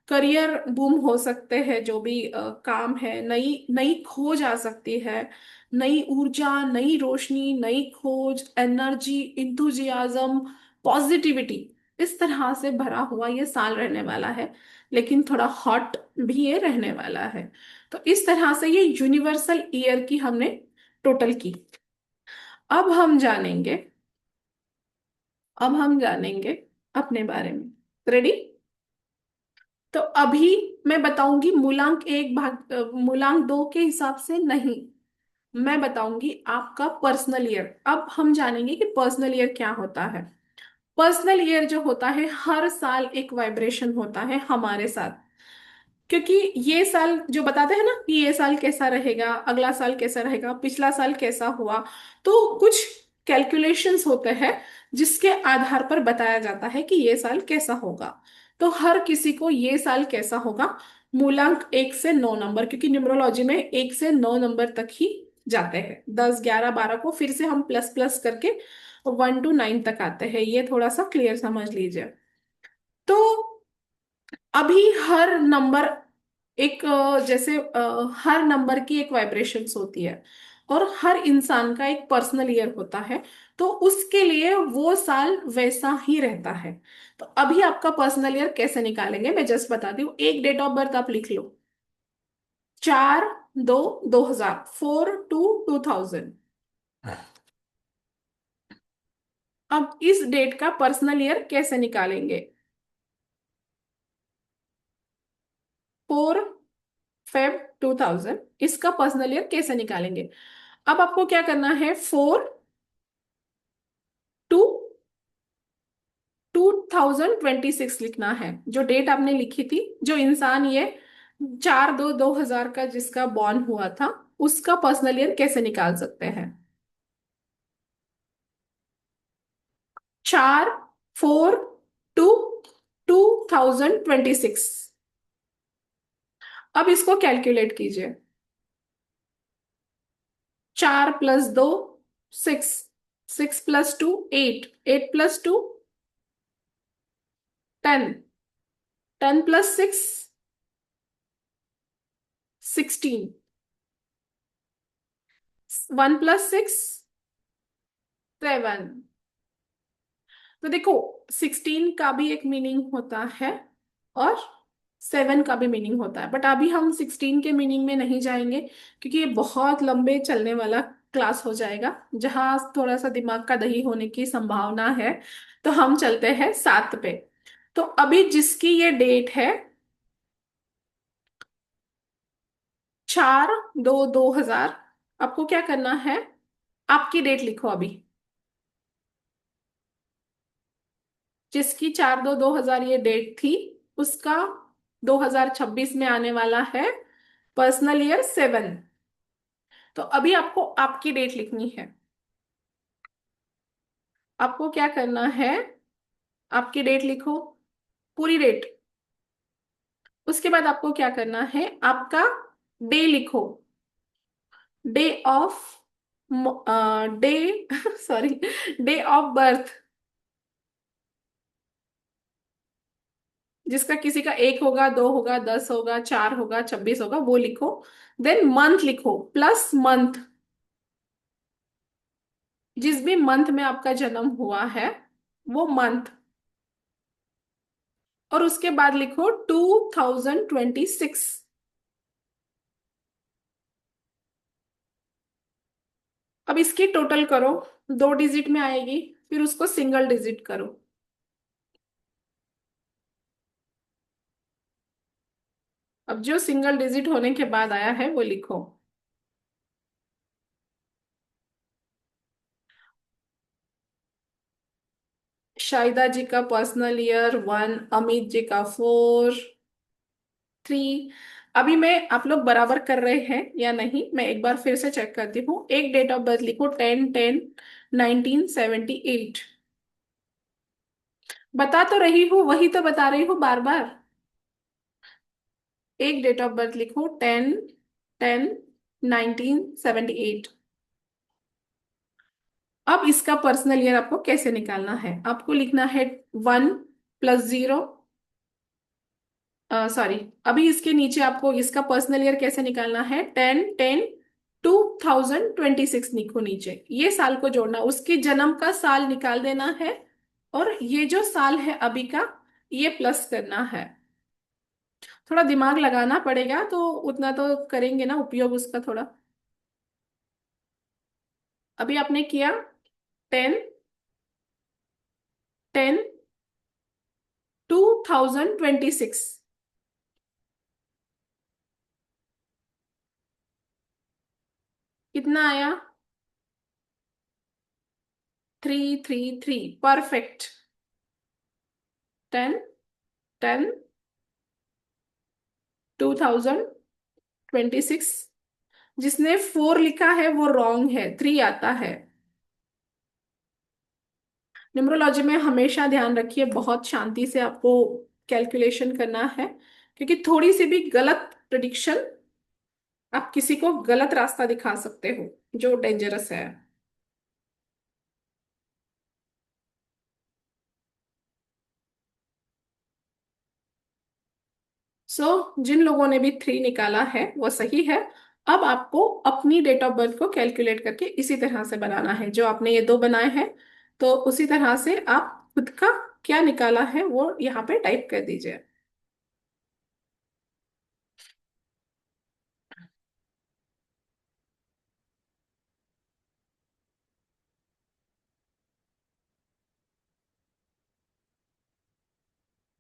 करियर बूम हो सकते हैं, जो भी काम है, नई नई खोज आ सकती है, नई ऊर्जा, नई रोशनी, नई खोज, एनर्जी, इंथुजियाज्म, पॉजिटिविटी, इस तरह से भरा हुआ ये साल रहने वाला है। लेकिन थोड़ा हॉट भी ये रहने वाला है। तो इस तरह से ये यूनिवर्सल ईयर की हमने टोटल की। अब हम जानेंगे, अब हम जानेंगे अपने बारे में। रेडी? तो अभी मैं बताऊंगी मूलांक 2 के हिसाब से नहीं। मैं बताऊंगी आपका पर्सनल ईयर। अब हम जानेंगे कि पर्सनल ईयर क्या होता है। पर्सनल ईयर जो होता है, हर साल एक वाइब्रेशन होता है हमारे साथ। क्योंकि ये साल जो बताते हैं ना कि ये साल कैसा रहेगा, अगला साल कैसा रहेगा, पिछला साल कैसा हुआ, तो कुछ कैलकुलेशंस होते हैं जिसके आधार पर बताया जाता है कि ये साल कैसा होगा। तो हर किसी को ये साल कैसा होगा, मूलांक 1 से 9 नंबर, क्योंकि न्यूमरोलॉजी में 1 से 9 नंबर तक ही जाते हैं। 10, 11, 12 को फिर से हम प्लस प्लस करके 1 to 9 तक आते हैं। ये थोड़ा सा क्लियर समझ लीजिए। तो अभी हर नंबर एक जैसे हर नंबर की एक वाइब्रेशंस होती है, और हर इंसान का एक पर्सनल ईयर होता है। तो उसके लिए वो साल वैसा ही रहता है। तो अभी आपका पर्सनल ईयर कैसे निकालेंगे, मैं जस्ट बता दी हूँ। एक डेट ऑफ बर्थ आप लिख लो। 4/2/2000, 4/2/2000। अब इस डेट का पर्सनल ईयर कैसे निकालेंगे? 4/5/2000, इसका पर्सनल ईयर कैसे निकालेंगे? अब आपको क्या करना है, 4/2/2026 लिखना है। जो डेट आपने लिखी थी, जो इंसान ये 4/2/2000 का जिसका बॉर्न हुआ था, उसका पर्सनल ईयर कैसे निकाल सकते हैं? 4/4/2/2026। अब इसको कैलकुलेट कीजिए। 4+2 6, 6+2 8, 8+2 10, 10+6 16, 1+6 7। तो देखो, 16 का भी एक मीनिंग होता है, और 7 का भी मीनिंग होता है, बट अभी हम 16 के मीनिंग में नहीं जाएंगे, क्योंकि ये बहुत लंबे चलने वाला क्लास हो जाएगा, जहाँ थोड़ा सा दिमाग का दही होने की संभावना है। तो हम चलते हैं 7 पे। तो अभी जिसकी ये डेट है, 4/2/2000, आपको क्या करना है? आपकी डेट लिखो अभी। जिसकी 4/2/2000 ये डेट थी, उसका 2026 में आने वाला है पर्सनल ईयर 7। तो अभी आपको आपकी डेट लिखनी है। आपको क्या करना है? आपकी डेट लिखो, पूरी डेट। उसके बाद आपको क्या करना है, आपका डे लिखो। Day of day sorry, day of birth. जिसका किसी का 1 होगा, 2 होगा, 10 होगा, 4 होगा, 26 होगा, वो लिखो। देन मंथ लिखो, प्लस मंथ, जिस भी मंथ में आपका जन्म हुआ है वो मंथ। और उसके बाद लिखो 2026। अब इसकी टोटल करो, 2 डिजिट में आएगी, फिर उसको सिंगल डिजिट करो। अब जो सिंगल डिजिट होने के बाद आया है वो लिखो। शाहिदा जी का पर्सनल ईयर 1, अमित जी का 4, 3। अभी मैं आप लोग बराबर कर रहे हैं या नहीं, मैं एक बार फिर से चेक करती हूँ। एक डेट ऑफ बर्थ लिखो, 10/10/1978। बता तो रही हूँ, वही तो बता रही हूँ बार बार। एक डेट ऑफ बर्थ लिखो, 10/10/1978। अब इसका पर्सनल ईयर आपको कैसे निकालना है? आपको लिखना है 1 + 0। सॉरी, अभी इसके नीचे आपको इसका पर्सनल ईयर कैसे निकालना है? 10/10/2026 लिखो नीचे, ये साल को जोड़ना, उसके जन्म का साल निकाल देना है। और ये जो साल है अभी का, ये प्लस करना है। थोड़ा दिमाग लगाना पड़ेगा, तो उतना तो करेंगे ना उपयोग उसका थोड़ा। अभी आपने किया 10/10/2026। कितना आया? 333। परफेक्ट। 10/10/2026। जिसने 4 लिखा है वो रॉन्ग है, 3 आता है। न्यूमरोलॉजी में हमेशा ध्यान रखिए, बहुत शांति से आपको कैलकुलेशन करना है, क्योंकि थोड़ी सी भी गलत प्रिडिक्शन आप किसी को गलत रास्ता दिखा सकते हो, जो डेंजरस है। जिन लोगों ने भी 3 निकाला है वो सही है। अब आपको अपनी डेट ऑफ बर्थ को कैलकुलेट करके इसी तरह से बनाना है, जो आपने ये 2 बनाए हैं, तो उसी तरह से आप खुद का क्या निकाला है वो यहाँ पे टाइप कर दीजिए।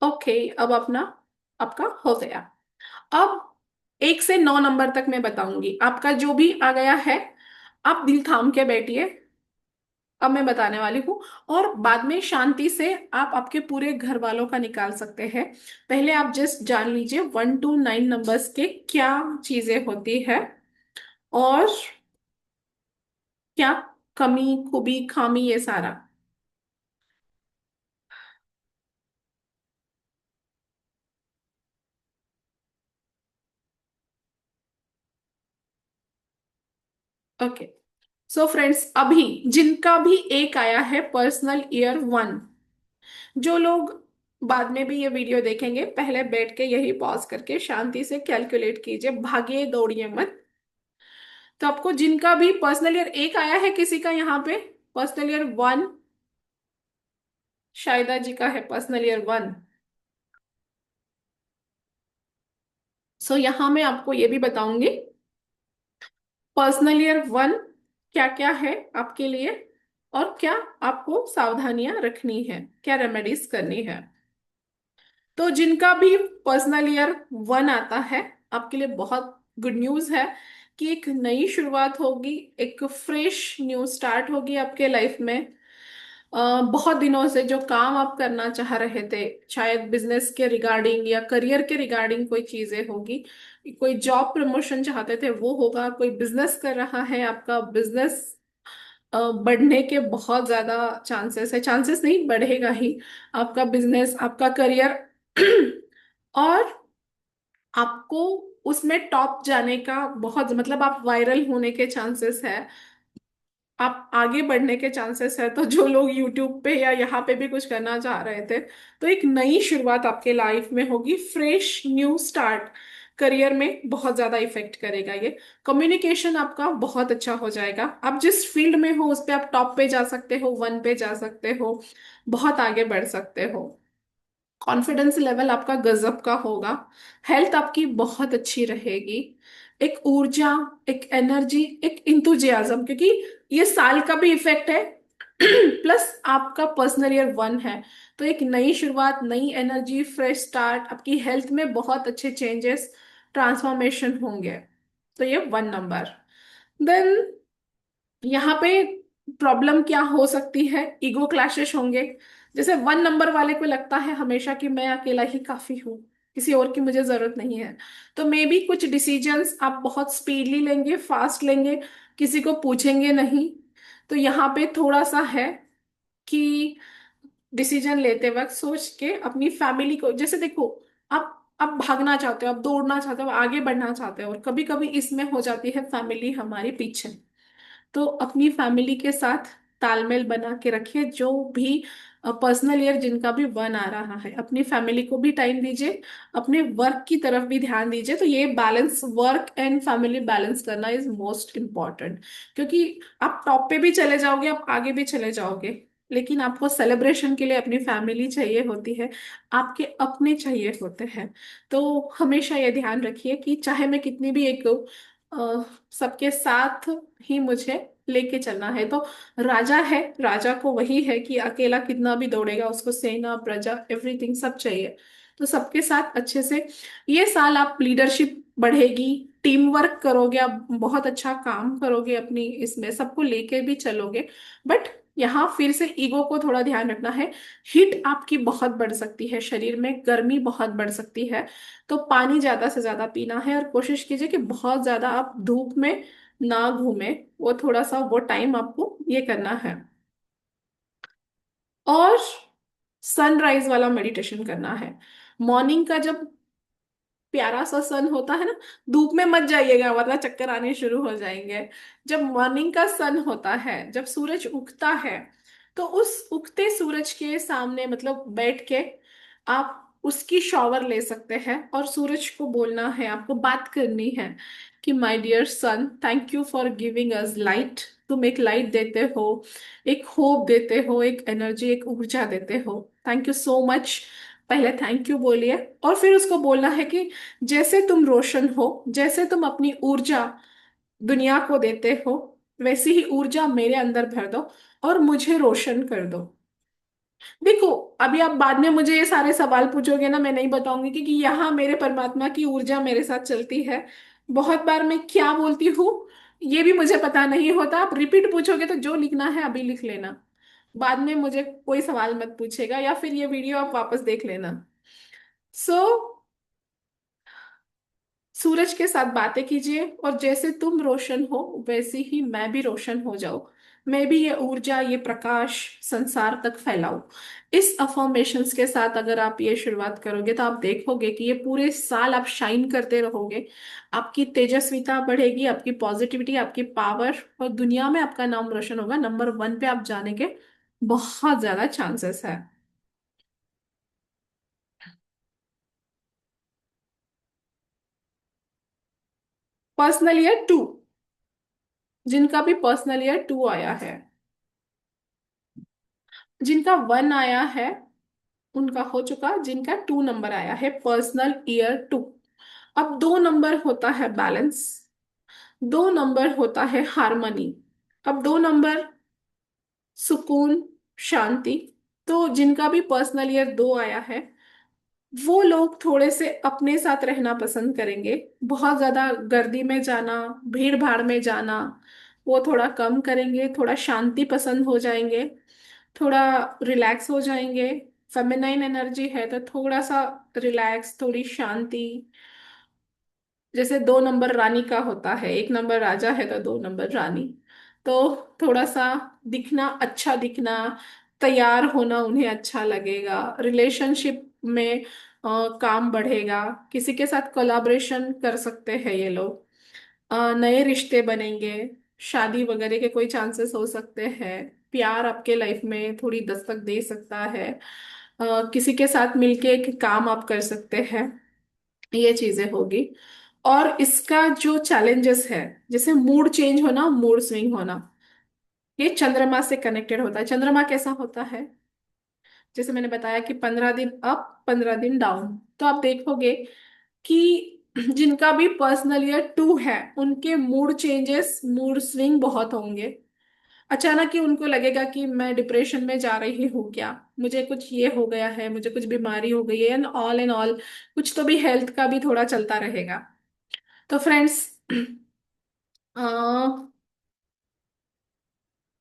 ओके, अब अपना आपका हो गया। अब 1 से 9 नंबर तक मैं बताऊंगी, आपका जो भी आ गया है आप दिल थाम के बैठिए। अब मैं बताने वाली हूँ, और बाद में शांति से आप आपके पूरे घर वालों का निकाल सकते हैं। पहले आप जस्ट जान लीजिए 1 to 9 नंबर्स के क्या चीजें होती है, और क्या कमी खूबी खामी, ये सारा। ओके, सो फ्रेंड्स, अभी जिनका भी एक आया है पर्सनल ईयर 1, जो लोग बाद में भी ये वीडियो देखेंगे, पहले बैठ के यही पॉज करके शांति से कैलकुलेट कीजिए, भागिए दौड़िए मत। तो आपको जिनका भी पर्सनल ईयर 1 आया है, किसी का यहाँ पे पर्सनल ईयर 1, शाहिदा जी का है पर्सनल ईयर 1। यहाँ मैं आपको ये भी बताऊंगी पर्सनल ईयर 1 क्या क्या है आपके लिए, और क्या आपको सावधानियां रखनी है, क्या रेमेडीज करनी है। तो जिनका भी पर्सनल ईयर 1 आता है, आपके लिए बहुत गुड न्यूज है कि एक नई शुरुआत होगी, एक फ्रेश न्यू स्टार्ट होगी आपके लाइफ में। बहुत दिनों से जो काम आप करना चाह रहे थे, शायद बिजनेस के रिगार्डिंग या करियर के रिगार्डिंग कोई चीजें होगी, कोई जॉब प्रमोशन चाहते थे वो होगा, कोई बिजनेस कर रहा है, आपका बिजनेस बढ़ने के बहुत ज्यादा चांसेस है, चांसेस नहीं बढ़ेगा ही आपका बिजनेस, आपका करियर। और आपको उसमें टॉप जाने का बहुत, मतलब आप वायरल होने के चांसेस है। आप आगे बढ़ने के चांसेस है। तो जो लोग यूट्यूब पे या यहाँ पे भी कुछ करना चाह रहे थे, तो एक नई शुरुआत आपके लाइफ में होगी, फ्रेश न्यू स्टार्ट करियर में बहुत ज्यादा इफेक्ट करेगा ये। कम्युनिकेशन आपका बहुत अच्छा हो जाएगा, आप जिस फील्ड में हो उस पे आप टॉप पे जा सकते हो, वन पे जा सकते हो, बहुत आगे बढ़ सकते हो। कॉन्फिडेंस लेवल आपका गजब का होगा। हेल्थ आपकी बहुत अच्छी रहेगी। एक ऊर्जा, एक एनर्जी, एक इंतुजियाज्म, क्योंकि ये साल का भी इफेक्ट है प्लस आपका पर्सनल ईयर वन है। तो एक नई शुरुआत, नई एनर्जी, फ्रेश स्टार्ट, आपकी हेल्थ में बहुत अच्छे चेंजेस, ट्रांसफॉर्मेशन होंगे। तो ये वन नंबर। देन यहाँ पे प्रॉब्लम क्या हो सकती है, ईगो क्लैशेस होंगे। जैसे वन नंबर वाले को लगता है हमेशा कि मैं अकेला ही काफी हूँ, किसी और की मुझे जरूरत नहीं है। तो मे बी कुछ डिसीजंस आप बहुत स्पीडली लेंगे, फास्ट लेंगे, किसी को पूछेंगे नहीं। तो यहाँ पे थोड़ा सा है कि डिसीजन लेते वक्त सोच के अपनी फैमिली को, जैसे देखो, आप भागना चाहते हो, आप दौड़ना चाहते हो, आगे बढ़ना चाहते हो, और कभी कभी इसमें हो जाती है फैमिली हमारे पीछे। तो अपनी फैमिली के साथ तालमेल बना के रखिए। जो भी पर्सनल ईयर जिनका भी वन आ रहा है, अपनी फैमिली को भी टाइम दीजिए, अपने वर्क की तरफ भी ध्यान दीजिए। तो ये balance, work and family balance करना इज मोस्ट इम्पॉर्टेंट। क्योंकि आप टॉप पे भी चले जाओगे, आप आगे भी चले जाओगे, लेकिन आपको सेलिब्रेशन के लिए अपनी फैमिली चाहिए होती है, आपके अपने चाहिए होते हैं। तो हमेशा ये ध्यान रखिए कि चाहे मैं कितनी भी एक सबके साथ ही मुझे लेके चलना है। तो राजा है, राजा को वही है कि अकेला कितना भी दौड़ेगा, उसको सेना, प्रजा, एवरीथिंग सब चाहिए। तो सबके साथ अच्छे से ये साल आप लीडरशिप बढ़ेगी, टीम वर्क करोगे, आप बहुत अच्छा काम करोगे, अपनी इसमें सबको लेके भी चलोगे। बट यहाँ फिर से ईगो को थोड़ा ध्यान रखना है। हीट आपकी बहुत बढ़ सकती है, शरीर में गर्मी बहुत बढ़ सकती है। तो पानी ज्यादा से ज्यादा पीना है, और कोशिश कीजिए कि बहुत ज्यादा आप धूप में ना घूमे। वो थोड़ा सा वो टाइम आपको ये करना है। और सनराइज वाला मेडिटेशन करना है। मॉर्निंग का जब प्यारा सा सन होता है ना, धूप में मत जाइएगा वरना चक्कर आने शुरू हो जाएंगे। जब मॉर्निंग का सन होता है, जब सूरज उगता है, तो उस उगते सूरज के सामने मतलब बैठ के आप उसकी शॉवर ले सकते हैं, और सूरज को बोलना है, आपको बात करनी है कि my dear son, thank you for giving us light. तुम एक लाइट देते हो, एक होप देते हो, एक एनर्जी, एक ऊर्जा देते हो। Thank you so much. पहले थैंक यू बोलिए, और फिर उसको बोलना है कि जैसे तुम रोशन हो, जैसे तुम अपनी ऊर्जा दुनिया को देते हो, वैसी ही ऊर्जा मेरे अंदर भर दो और मुझे रोशन कर दो। देखो, अभी आप बाद में मुझे ये सारे सवाल पूछोगे ना, मैं नहीं बताऊंगी, क्योंकि यहाँ मेरे परमात्मा की ऊर्जा मेरे साथ चलती है। बहुत बार मैं क्या बोलती हूँ ये भी मुझे पता नहीं होता। आप रिपीट पूछोगे तो जो लिखना है अभी लिख लेना, बाद में मुझे कोई सवाल मत पूछेगा, या फिर ये वीडियो आप वापस देख लेना। सो सूरज के साथ बातें कीजिए, और जैसे तुम रोशन हो वैसे ही मैं भी रोशन हो जाऊं। मैं भी ये ऊर्जा, ये प्रकाश संसार तक फैलाऊं। इस अफर्मेशंस के साथ अगर आप ये शुरुआत करोगे तो आप देखोगे कि ये पूरे साल आप शाइन करते रहोगे। आपकी तेजस्विता बढ़ेगी, आपकी पॉजिटिविटी, आपकी पावर, और दुनिया में आपका नाम रोशन होगा। नंबर वन पे आप जाने के बहुत ज्यादा चांसेस है। पर्सनल ईयर टू, जिनका भी पर्सनल ईयर टू आया है, जिनका वन आया है उनका हो चुका, जिनका टू नंबर आया है पर्सनल ईयर टू। अब दो नंबर होता है बैलेंस, दो नंबर होता है हार्मनी, अब दो नंबर सुकून, शांति। तो जिनका भी पर्सनल ईयर दो आया है, वो लोग थोड़े से अपने साथ रहना पसंद करेंगे। बहुत ज्यादा गर्दी में जाना, भीड़ भाड़ में जाना, वो थोड़ा कम करेंगे, थोड़ा शांति पसंद हो जाएंगे, थोड़ा रिलैक्स हो जाएंगे। फेमिनाइन एनर्जी है तो थोड़ा सा रिलैक्स, थोड़ी शांति। जैसे दो नंबर रानी का होता है, एक नंबर राजा है तो दो नंबर रानी। तो थोड़ा सा दिखना, अच्छा दिखना, तैयार होना उन्हें अच्छा लगेगा, रिलेशनशिप में काम बढ़ेगा, किसी के साथ कोलाब्रेशन कर सकते हैं ये लोग, नए रिश्ते बनेंगे, शादी वगैरह के कोई चांसेस हो सकते हैं। प्यार आपके लाइफ में थोड़ी दस्तक दे सकता है। किसी के साथ मिलके एक काम आप कर सकते हैं। ये चीजें होगी। और इसका जो चैलेंजेस है, जैसे मूड चेंज होना, मूड स्विंग होना, ये चंद्रमा से कनेक्टेड होता है। चंद्रमा कैसा होता है, जैसे मैंने बताया कि 15 दिन अप 15 दिन डाउन। तो आप देखोगे कि जिनका भी पर्सनल ईयर 2 है, उनके मूड चेंजेस, मूड स्विंग बहुत होंगे। अचानक ही उनको लगेगा कि मैं डिप्रेशन में जा रही हूँ क्या, मुझे कुछ ये हो गया है, मुझे कुछ बीमारी हो गई है, एंड ऑल एंड ऑल कुछ तो भी हेल्थ का भी थोड़ा चलता रहेगा। तो फ्रेंड्स,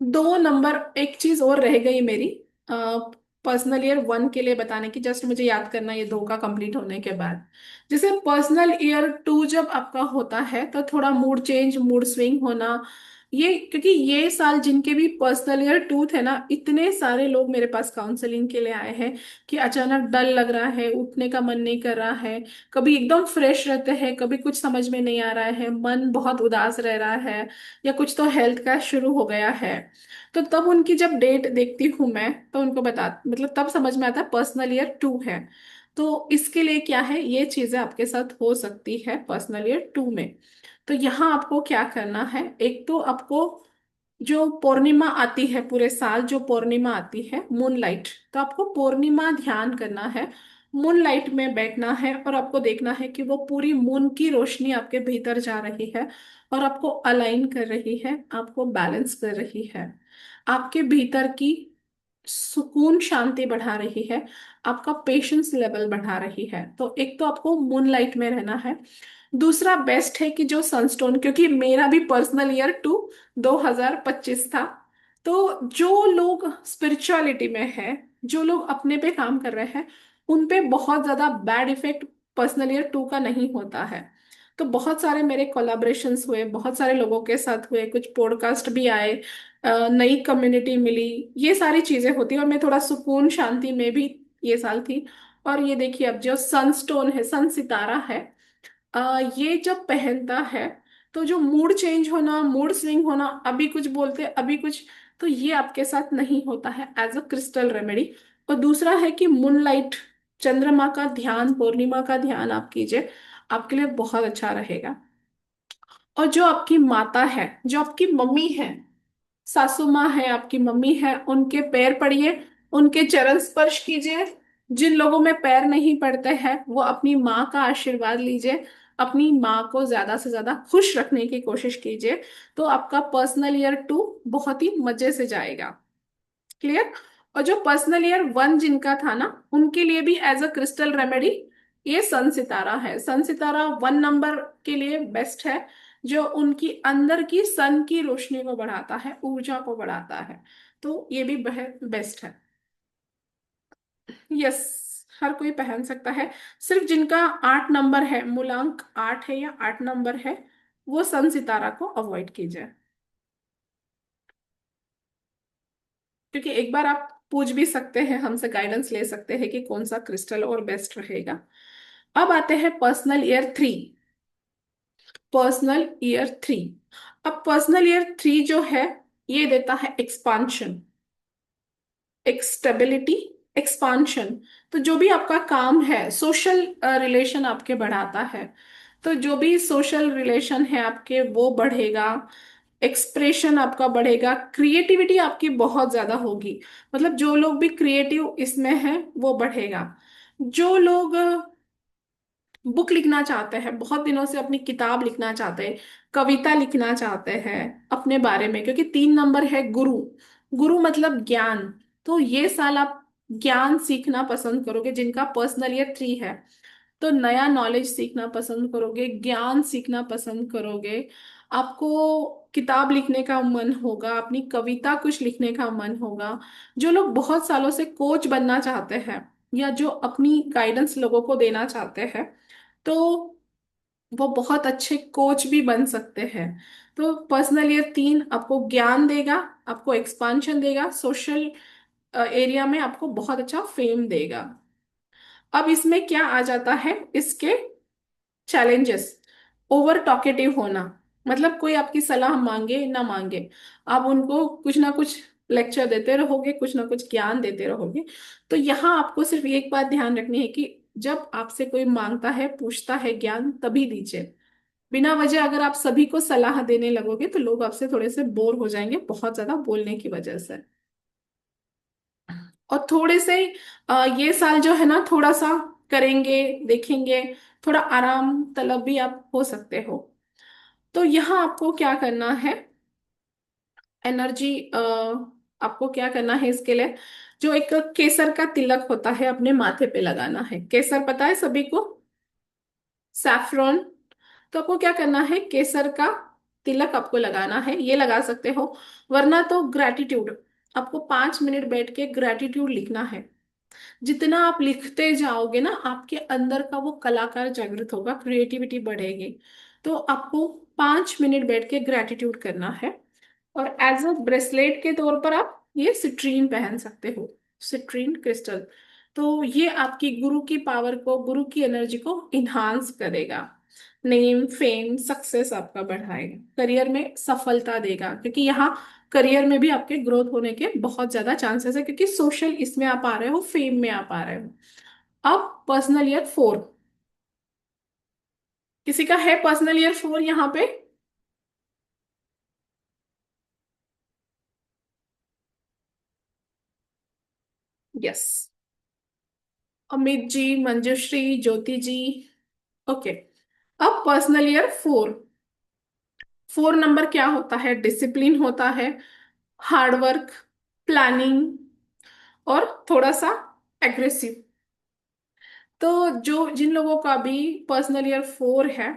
2 नंबर, एक चीज और रह गई मेरी पर्सनल ईयर 1 के लिए बताने की, जस्ट मुझे याद करना ये दो का कंप्लीट होने के बाद। जैसे पर्सनल ईयर 2 जब आपका होता है तो थोड़ा मूड चेंज, मूड स्विंग होना, ये क्योंकि ये साल जिनके भी पर्सनल ईयर 2 थे ना, इतने सारे लोग मेरे पास काउंसलिंग के लिए आए हैं कि अचानक डल लग रहा है, उठने का मन नहीं कर रहा है, कभी एकदम फ्रेश रहते हैं, कभी कुछ समझ में नहीं आ रहा है, मन बहुत उदास रह रहा है, या कुछ तो हेल्थ का शुरू हो गया है। तो तब उनकी जब डेट देखती हूँ मैं, तो उनको बता, मतलब तब समझ में आता है पर्सनल ईयर 2 है। तो इसके लिए क्या है, ये चीजें आपके साथ हो सकती है पर्सनल ईयर 2 में। तो यहाँ आपको क्या करना है, एक तो आपको जो पूर्णिमा आती है, पूरे साल जो पूर्णिमा आती है, मून लाइट, तो आपको पूर्णिमा ध्यान करना है। मून लाइट में बैठना है और आपको देखना है कि वो पूरी मून की रोशनी आपके भीतर जा रही है और आपको अलाइन कर रही है, आपको बैलेंस कर रही है, आपके भीतर की सुकून शांति बढ़ा रही है, आपका पेशेंस लेवल बढ़ा रही है। तो एक तो आपको मून लाइट में रहना है। दूसरा बेस्ट है कि जो सनस्टोन, क्योंकि मेरा भी पर्सनल ईयर 2 2025 था। तो जो लोग स्पिरिचुअलिटी में है, जो लोग अपने पे काम कर रहे हैं, उन पे बहुत ज्यादा बैड इफेक्ट पर्सनल ईयर 2 का नहीं होता है। तो बहुत सारे मेरे कोलाब्रेशंस हुए, बहुत सारे लोगों के साथ हुए, कुछ पॉडकास्ट भी आए, नई कम्युनिटी मिली, ये सारी चीजें होती, और मैं थोड़ा सुकून शांति में भी ये साल थी। और ये देखिए, अब जो सनस्टोन है, सन सितारा है, ये जब पहनता है, तो जो मूड चेंज होना, मूड स्विंग होना, अभी कुछ बोलते अभी कुछ, तो ये आपके साथ नहीं होता है एज अ क्रिस्टल रेमेडी। और दूसरा है कि मूनलाइट, चंद्रमा का ध्यान, पूर्णिमा का ध्यान आप कीजिए, आपके लिए बहुत अच्छा रहेगा। और जो आपकी माता है, जो आपकी मम्मी है, सासू माँ है, आपकी मम्मी है, उनके पैर पड़िए, उनके चरण स्पर्श कीजिए। जिन लोगों में पैर नहीं पड़ते हैं, वो अपनी माँ का आशीर्वाद लीजिए, अपनी माँ को ज्यादा से ज्यादा खुश रखने की कोशिश कीजिए। तो आपका पर्सनल ईयर 2 बहुत ही मजे से जाएगा। क्लियर। और जो पर्सनल ईयर 1 जिनका था ना, उनके लिए भी एज अ क्रिस्टल रेमेडी ये सन सितारा है। सन सितारा 1 नंबर के लिए बेस्ट है, जो उनकी अंदर की सन की रोशनी को बढ़ाता है, ऊर्जा को बढ़ाता है। तो ये भी बेस्ट है। यस, हर कोई पहन सकता है। सिर्फ जिनका 8 नंबर है, मूलांक 8 है या 8 नंबर है, वो सन सितारा को अवॉइड कीजिए। क्योंकि एक बार आप पूछ भी सकते हैं, हमसे गाइडेंस ले सकते हैं कि कौन सा क्रिस्टल और बेस्ट रहेगा। अब आते हैं पर्सनल ईयर 3। पर्सनल ईयर 3, अब पर्सनल ईयर 3 जो है, ये देता है एक्सपांशन, एक स्टेबिलिटी, एक्सपांशन। तो जो भी आपका काम है, सोशल रिलेशन आपके बढ़ाता है। तो जो भी सोशल रिलेशन है आपके, वो बढ़ेगा, एक्सप्रेशन आपका बढ़ेगा, क्रिएटिविटी आपकी बहुत ज्यादा होगी। मतलब जो लोग भी क्रिएटिव इसमें हैं, वो बढ़ेगा। जो लोग बुक लिखना चाहते हैं, बहुत दिनों से अपनी किताब लिखना चाहते हैं, कविता लिखना चाहते हैं अपने बारे में, क्योंकि 3 नंबर है गुरु, गुरु मतलब ज्ञान। तो ये साल आप ज्ञान सीखना पसंद करोगे, जिनका पर्सनल ईयर 3 है। तो नया नॉलेज सीखना पसंद करोगे, ज्ञान सीखना पसंद करोगे, आपको किताब लिखने का मन होगा, अपनी कविता कुछ लिखने का मन होगा। जो लोग बहुत सालों से कोच बनना चाहते हैं, या जो अपनी गाइडेंस लोगों को देना चाहते हैं, तो वो बहुत अच्छे कोच भी बन सकते हैं। तो पर्सनल ईयर 3 आपको ज्ञान देगा, आपको एक्सपांशन देगा, सोशल एरिया में आपको बहुत अच्छा फेम देगा। अब इसमें क्या आ जाता है, इसके चैलेंजेस, ओवर टॉकेटिव होना। मतलब कोई आपकी सलाह मांगे ना मांगे, आप उनको कुछ ना कुछ लेक्चर देते रहोगे, कुछ ना कुछ ज्ञान देते रहोगे। तो यहाँ आपको सिर्फ एक बात ध्यान रखनी है कि जब आपसे कोई मांगता है, पूछता है ज्ञान, तभी दीजिए। बिना वजह अगर आप सभी को सलाह देने लगोगे तो लोग आपसे थोड़े से बोर हो जाएंगे, बहुत ज्यादा बोलने की वजह से। और थोड़े से ये साल जो है ना, थोड़ा सा करेंगे, देखेंगे, थोड़ा आराम तलब भी आप हो सकते हो। तो यहाँ आपको क्या करना है, एनर्जी, आपको क्या करना है इसके लिए, जो एक केसर का तिलक होता है अपने माथे पे लगाना है। केसर पता है सभी को, सैफरॉन। तो आपको क्या करना है, केसर का तिलक आपको लगाना है, ये लगा सकते हो। वरना तो ग्रैटिट्यूड, आपको 5 मिनट बैठ के ग्रैटिट्यूड लिखना है। जितना आप लिखते जाओगे ना, आपके अंदर का वो कलाकार जागृत होगा, क्रिएटिविटी बढ़ेगी। तो आपको 5 मिनट बैठ के ग्रैटिट्यूड करना है। और एज अ ब्रेसलेट के तौर पर आप ये सिट्रीन पहन सकते हो, सिट्रीन क्रिस्टल। तो ये आपकी गुरु की पावर को, गुरु की एनर्जी को इन्हांस करेगा। नेम, फेम, सक्सेस आपका बढ़ाएगा, करियर में सफलता देगा, क्योंकि यहाँ करियर में भी आपके ग्रोथ होने के बहुत ज्यादा चांसेस है, क्योंकि सोशल इसमें आप आ रहे हो, फेम में आप आ रहे हो। अब पर्सनल ईयर 4, किसी का है पर्सनल ईयर 4 यहाँ पे? यस, अमित जी, मंजुश्री, ज्योति जी। ओके। अब पर्सनल ईयर 4, 4 नंबर क्या होता है, डिसिप्लिन होता है, हार्डवर्क, प्लानिंग, और थोड़ा सा एग्रेसिव। तो जो जिन लोगों का भी पर्सनल ईयर 4 है,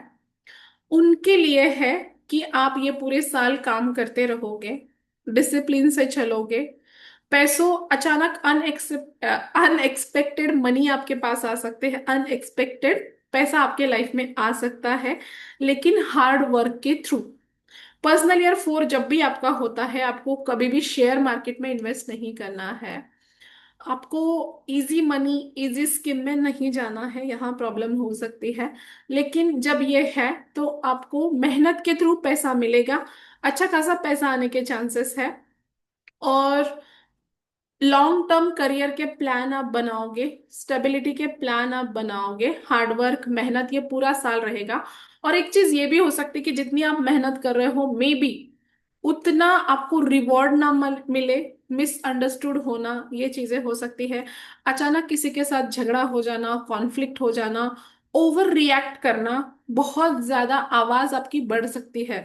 उनके लिए है कि आप ये पूरे साल काम करते रहोगे, डिसिप्लिन से चलोगे। पैसों अचानक अनएक्सपेक्टेड मनी आपके पास आ सकते हैं, अनएक्सपेक्टेड पैसा आपके लाइफ में आ सकता है, लेकिन हार्ड वर्क के थ्रू। पर्सनल ईयर 4 जब भी आपका होता है, आपको कभी भी शेयर मार्केट में इन्वेस्ट नहीं करना है। आपको इजी मनी, इजी स्कीम में नहीं जाना है, यहाँ प्रॉब्लम हो सकती है। लेकिन जब ये है तो आपको मेहनत के थ्रू पैसा मिलेगा, अच्छा खासा पैसा आने के चांसेस है। और लॉन्ग टर्म करियर के प्लान आप बनाओगे, स्टेबिलिटी के प्लान आप बनाओगे, हार्डवर्क, मेहनत, ये पूरा साल रहेगा। और एक चीज ये भी हो सकती है कि जितनी आप मेहनत कर रहे हो, मे बी उतना आपको रिवॉर्ड ना मिले, मिसअंडरस्टूड होना, ये चीजें हो सकती है। अचानक किसी के साथ झगड़ा हो जाना, कॉन्फ्लिक्ट हो जाना, ओवर रिएक्ट करना, बहुत ज्यादा आवाज आपकी बढ़ सकती है।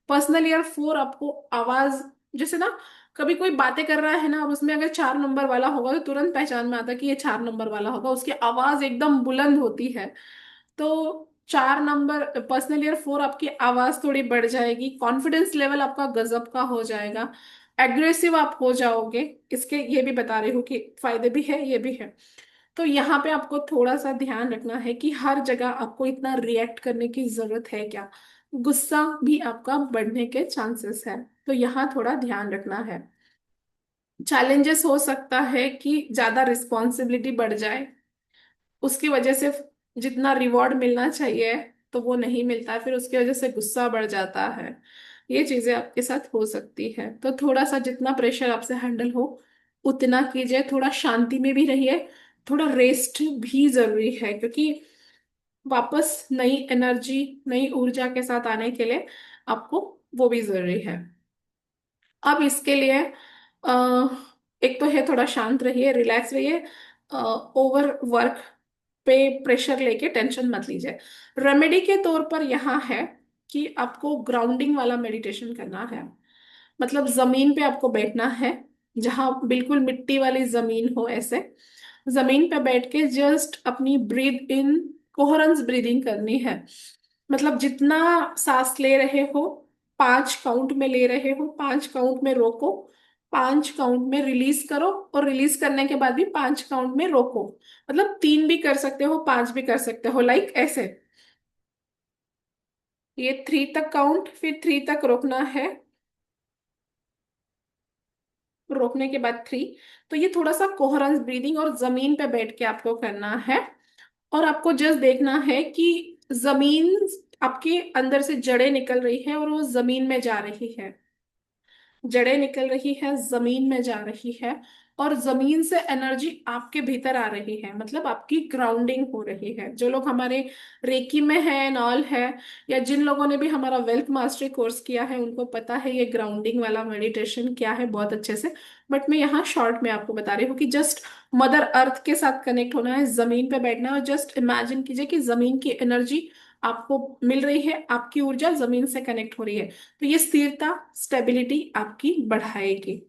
पर्सनल ईयर 4 आपको आवाज, जैसे ना कभी कोई बातें कर रहा है ना, और उसमें अगर 4 नंबर वाला होगा तो तुरंत पहचान में आता है कि ये 4 नंबर वाला होगा, उसकी आवाज एकदम बुलंद होती है। तो 4 नंबर, पर्सनल ईयर 4 आपकी आवाज थोड़ी बढ़ जाएगी, कॉन्फिडेंस लेवल आपका गजब का हो जाएगा, एग्रेसिव आप हो जाओगे। इसके ये भी बता रही हूँ कि फायदे भी है, ये भी है। तो यहाँ पे आपको थोड़ा सा ध्यान रखना है कि हर जगह आपको इतना रिएक्ट करने की जरूरत है क्या, गुस्सा भी आपका बढ़ने के चांसेस है। तो यहाँ थोड़ा ध्यान रखना है। चैलेंजेस हो सकता है कि ज्यादा रिस्पॉन्सिबिलिटी बढ़ जाए, उसकी वजह से जितना रिवॉर्ड मिलना चाहिए तो वो नहीं मिलता है, फिर उसकी वजह से गुस्सा बढ़ जाता है। ये चीजें आपके साथ हो सकती है। तो थोड़ा सा जितना प्रेशर आपसे हैंडल हो उतना कीजिए, थोड़ा शांति में भी रहिए, थोड़ा रेस्ट भी जरूरी है, क्योंकि वापस नई एनर्जी, नई ऊर्जा के साथ आने के लिए आपको वो भी जरूरी है। अब इसके लिए अ, एक तो है, थोड़ा शांत रहिए, रिलैक्स रहिए, ओवर वर्क पे प्रेशर लेके टेंशन मत लीजिए। रेमेडी के तौर पर यहाँ है कि आपको ग्राउंडिंग वाला मेडिटेशन करना है। मतलब जमीन पे आपको बैठना है, जहाँ बिल्कुल मिट्टी वाली जमीन हो, ऐसे जमीन पे बैठ के जस्ट अपनी ब्रीद इन, कोहरेंस ब्रीदिंग करनी है। मतलब जितना सांस ले रहे हो, 5 काउंट में ले रहे हो, 5 काउंट में रोको, 5 काउंट में रिलीज करो, और रिलीज करने के बाद भी 5 काउंट में रोको। मतलब 3 भी कर सकते हो, 5 भी कर सकते हो, लाइक ऐसे। ये 3 तक काउंट, फिर 3 तक रोकना है, रोकने के बाद 3। तो ये थोड़ा सा कोहरेंस ब्रीदिंग और जमीन पे बैठ के आपको करना है। और आपको जस्ट देखना है कि जमीन आपके अंदर से जड़ें निकल रही है और वो जमीन में जा रही है। जड़ें निकल रही है, जमीन में जा रही है, और जमीन से एनर्जी आपके भीतर आ रही है, मतलब आपकी ग्राउंडिंग हो रही है। जो लोग हमारे रेकी में है एंड ऑल है, या जिन लोगों ने भी हमारा वेल्थ मास्टरी कोर्स किया है, उनको पता है ये ग्राउंडिंग वाला मेडिटेशन क्या है बहुत अच्छे से। बट मैं यहाँ शॉर्ट में आपको बता रही हूँ कि जस्ट मदर अर्थ के साथ कनेक्ट होना है, जमीन पे बैठना है, और जस्ट इमेजिन कीजिए कि जमीन की एनर्जी आपको मिल रही है, आपकी ऊर्जा जमीन से कनेक्ट हो रही है। तो ये स्थिरता, स्टेबिलिटी आपकी बढ़ाएगी।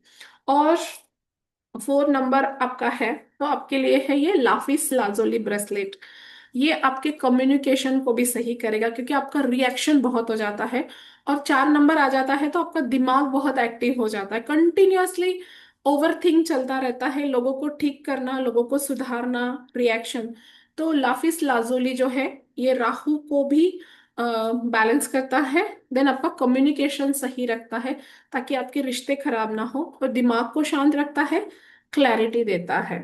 और 4 नंबर आपका है, तो आपके लिए है ये लाफिस लाजोली ब्रेसलेट। ये आपके कम्युनिकेशन को भी सही करेगा, क्योंकि आपका रिएक्शन बहुत हो जाता है। और 4 नंबर आ जाता है तो आपका दिमाग बहुत एक्टिव हो जाता है, कंटिन्यूअसली ओवर थिंक चलता रहता है, लोगों को ठीक करना, लोगों को सुधारना, रिएक्शन। तो लाफिस लाजोली जो है, ये राहु को भी बैलेंस करता है। देन आपका कम्युनिकेशन सही रखता है, ताकि आपके रिश्ते खराब ना हो, और दिमाग को शांत रखता है, क्लैरिटी देता है।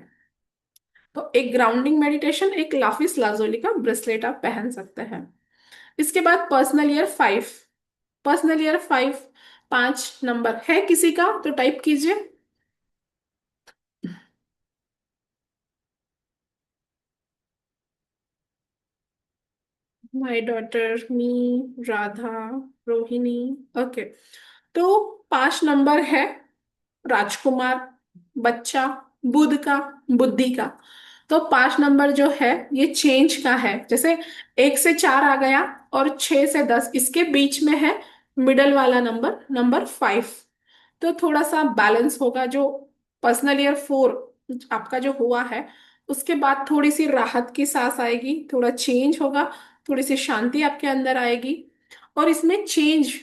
तो एक ग्राउंडिंग मेडिटेशन, एक लाफिस लाजोली का ब्रेसलेट आप पहन सकते हैं। इसके बाद personal year 5। Personal year 5, 5 number है किसी का तो टाइप कीजिए। My daughter, me, Radha, Rohini. Okay. तो 5 नंबर है राजकुमार, बच्चा, बुध का, बुद्धि का। तो 5 नंबर जो है ये चेंज का है। जैसे 1 से 4 आ गया, और 6 से 10 इसके बीच में है मिडल वाला नंबर, नंबर 5। तो थोड़ा सा बैलेंस होगा। जो पर्सनल ईयर 4 आपका जो हुआ है, उसके बाद थोड़ी सी राहत की सांस आएगी, थोड़ा चेंज होगा, थोड़ी सी शांति आपके अंदर आएगी। और इसमें चेंज,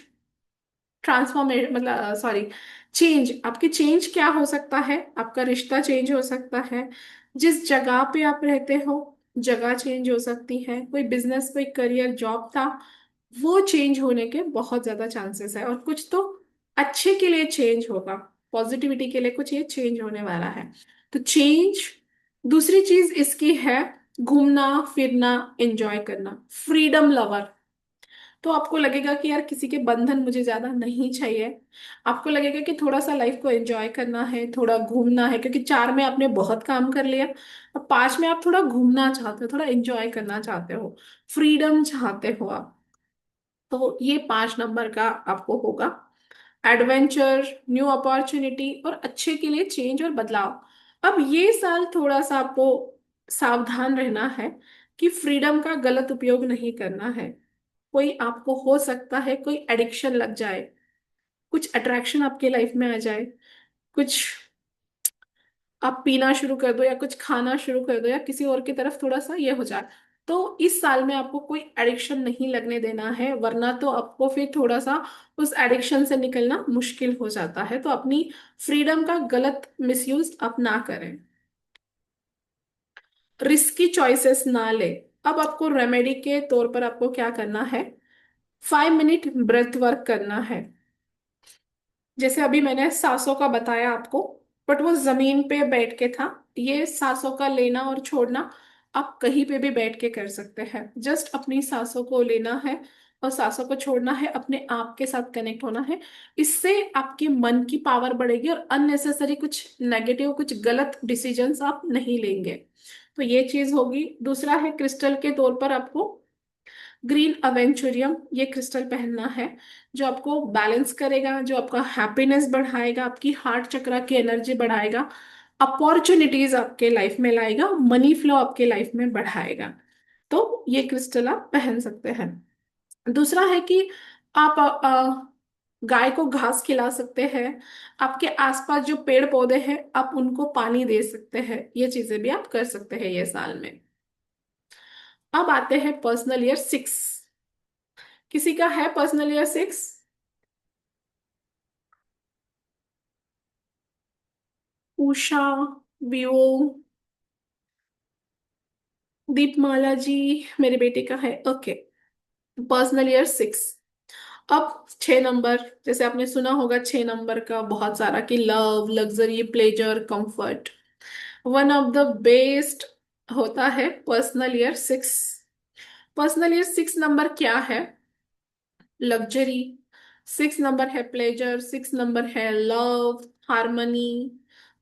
ट्रांसफॉर्मेशन, मतलब सॉरी, चेंज, आपकी चेंज क्या हो सकता है, आपका रिश्ता चेंज हो सकता है, जिस जगह पे आप रहते हो जगह चेंज हो सकती है, कोई बिजनेस, कोई करियर, जॉब था, वो चेंज होने के बहुत ज्यादा चांसेस है। और कुछ तो अच्छे के लिए चेंज होगा, पॉजिटिविटी के लिए कुछ ये चेंज होने वाला है। तो चेंज। दूसरी चीज इसकी है घूमना फिरना, एंजॉय करना, फ्रीडम लवर। तो आपको लगेगा कि यार किसी के बंधन मुझे ज्यादा नहीं चाहिए। आपको लगेगा कि थोड़ा सा लाइफ को एंजॉय करना है, थोड़ा घूमना है, क्योंकि 4 में आपने बहुत काम कर लिया। अब 5 में आप थोड़ा घूमना चाहते हो, थोड़ा एंजॉय करना चाहते हो, फ्रीडम चाहते हो आप। तो ये 5 नंबर का आपको होगा। एडवेंचर, न्यू अपॉर्चुनिटी, और अच्छे के लिए चेंज और बदलाव। अब ये साल थोड़ा सा आपको सावधान रहना है कि फ्रीडम का गलत उपयोग नहीं करना है। कोई आपको हो सकता है कोई एडिक्शन लग जाए, कुछ अट्रैक्शन आपके लाइफ में आ जाए, कुछ आप पीना शुरू कर दो, या कुछ खाना शुरू कर दो, या किसी और की तरफ थोड़ा सा ये हो जाए। तो इस साल में आपको कोई एडिक्शन नहीं लगने देना है, वरना तो आपको फिर थोड़ा सा उस एडिक्शन से निकलना मुश्किल हो जाता है। तो अपनी फ्रीडम का गलत मिसयूज आप ना करें, रिस्की चॉइसेस ना ले। अब आपको रेमेडी के तौर पर आपको क्या करना है, 5 मिनट ब्रेथ वर्क करना है। जैसे अभी मैंने सांसों का बताया आपको, बट वो जमीन पे बैठ के था। ये सांसों का लेना और छोड़ना आप कहीं पे भी बैठ के कर सकते हैं। जस्ट अपनी सांसों को लेना है और सांसों को छोड़ना है, अपने आप के साथ कनेक्ट होना है। इससे आपके मन की पावर बढ़ेगी, और अननेसेसरी कुछ नेगेटिव, कुछ गलत डिसीजंस आप नहीं लेंगे। तो ये चीज होगी। दूसरा है क्रिस्टल के तौर पर आपको ग्रीन अवेंचुरियम, ये क्रिस्टल पहनना है, जो आपको बैलेंस करेगा, जो आपका हैप्पीनेस बढ़ाएगा, आपकी हार्ट चक्रा की एनर्जी बढ़ाएगा, अपॉर्चुनिटीज आपके लाइफ में लाएगा, मनी फ्लो आपके लाइफ में बढ़ाएगा। तो ये क्रिस्टल आप पहन सकते हैं। दूसरा है कि आप गाय को घास खिला सकते हैं। आपके आसपास जो पेड़ पौधे हैं आप उनको पानी दे सकते हैं। ये चीजें भी आप कर सकते हैं ये साल में। अब आते हैं पर्सनल ईयर 6। किसी का है पर्सनल ईयर 6? उषा, विवो, दीपमाला जी, मेरे बेटे का है। ओके। Personal year 6। अब 6 नंबर, जैसे आपने सुना होगा 6 नंबर का बहुत सारा, कि love, luxury, pleasure, comfort. One of the best होता है personal year 6। Personal year 6 number क्या है? लग्जरी। 6 नंबर है प्लेजर, 6 नंबर है लव, हार्मनी,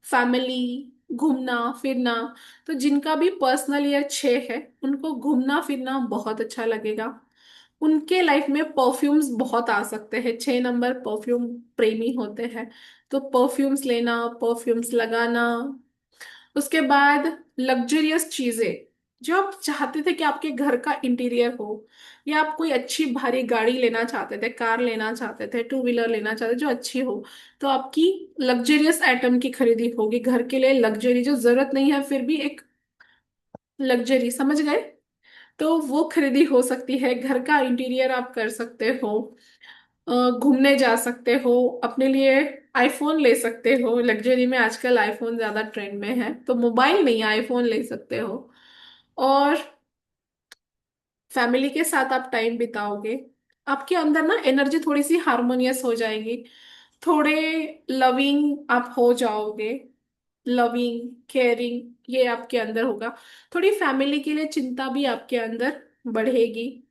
फैमिली, घूमना फिरना। तो जिनका भी पर्सनल ईयर 6 है, उनको घूमना फिरना बहुत अच्छा लगेगा। उनके लाइफ में परफ्यूम्स बहुत आ सकते हैं। 6 नंबर परफ्यूम प्रेमी होते हैं। तो परफ्यूम्स लेना, परफ्यूम्स लगाना। उसके बाद लग्जरियस चीजें, जो आप चाहते थे कि आपके घर का इंटीरियर हो, या आप कोई अच्छी भारी गाड़ी लेना चाहते थे, कार लेना चाहते थे, टू व्हीलर लेना चाहते थे जो अच्छी हो, तो आपकी लग्जरियस आइटम की खरीदी होगी। घर के लिए लग्जरी, जो जरूरत नहीं है फिर भी एक लग्जरी, समझ गए? तो वो खरीदी हो सकती है। घर का इंटीरियर आप कर सकते हो। घूमने जा सकते हो। अपने लिए आईफोन ले सकते हो। लग्जरी में आजकल आईफोन ज्यादा ट्रेंड में है, तो मोबाइल नहीं, आईफोन ले सकते हो। और फैमिली के साथ आप टाइम बिताओगे। आपके अंदर ना एनर्जी थोड़ी सी हार्मोनियस हो जाएगी। थोड़े लविंग आप हो जाओगे। लविंग, केयरिंग, ये आपके अंदर होगा। थोड़ी फैमिली के लिए चिंता भी आपके अंदर बढ़ेगी।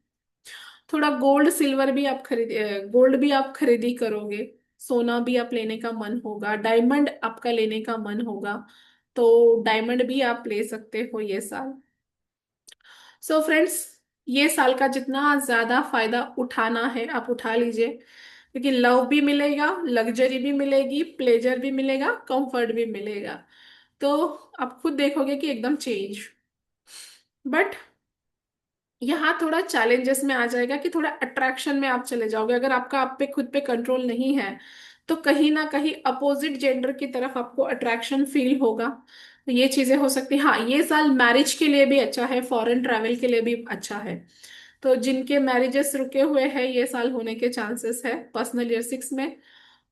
थोड़ा गोल्ड सिल्वर भी आप गोल्ड भी आप खरीदी करोगे। सोना भी आप लेने का मन होगा, डायमंड आपका लेने का मन होगा। तो डायमंड भी आप ले सकते हो ये साल। सो फ्रेंड्स, ये साल का जितना ज्यादा फायदा उठाना है आप उठा लीजिए, क्योंकि लव भी मिलेगा, लग्जरी भी मिलेगी, प्लेजर भी मिलेगा, कंफर्ट भी मिलेगा। तो आप खुद देखोगे कि एकदम चेंज। बट यहाँ थोड़ा चैलेंजेस में आ जाएगा कि थोड़ा अट्रैक्शन में आप चले जाओगे। अगर आपका आप पे खुद पे कंट्रोल नहीं है, तो कहीं ना कहीं अपोजिट जेंडर की तरफ आपको अट्रैक्शन फील होगा। तो ये चीजें हो सकती हैं। हाँ, ये साल मैरिज के लिए भी अच्छा है, फॉरेन ट्रैवल के लिए भी अच्छा है। तो जिनके मैरिजेस रुके हुए हैं, ये साल होने के चांसेस है पर्सनल ईयर 6 में।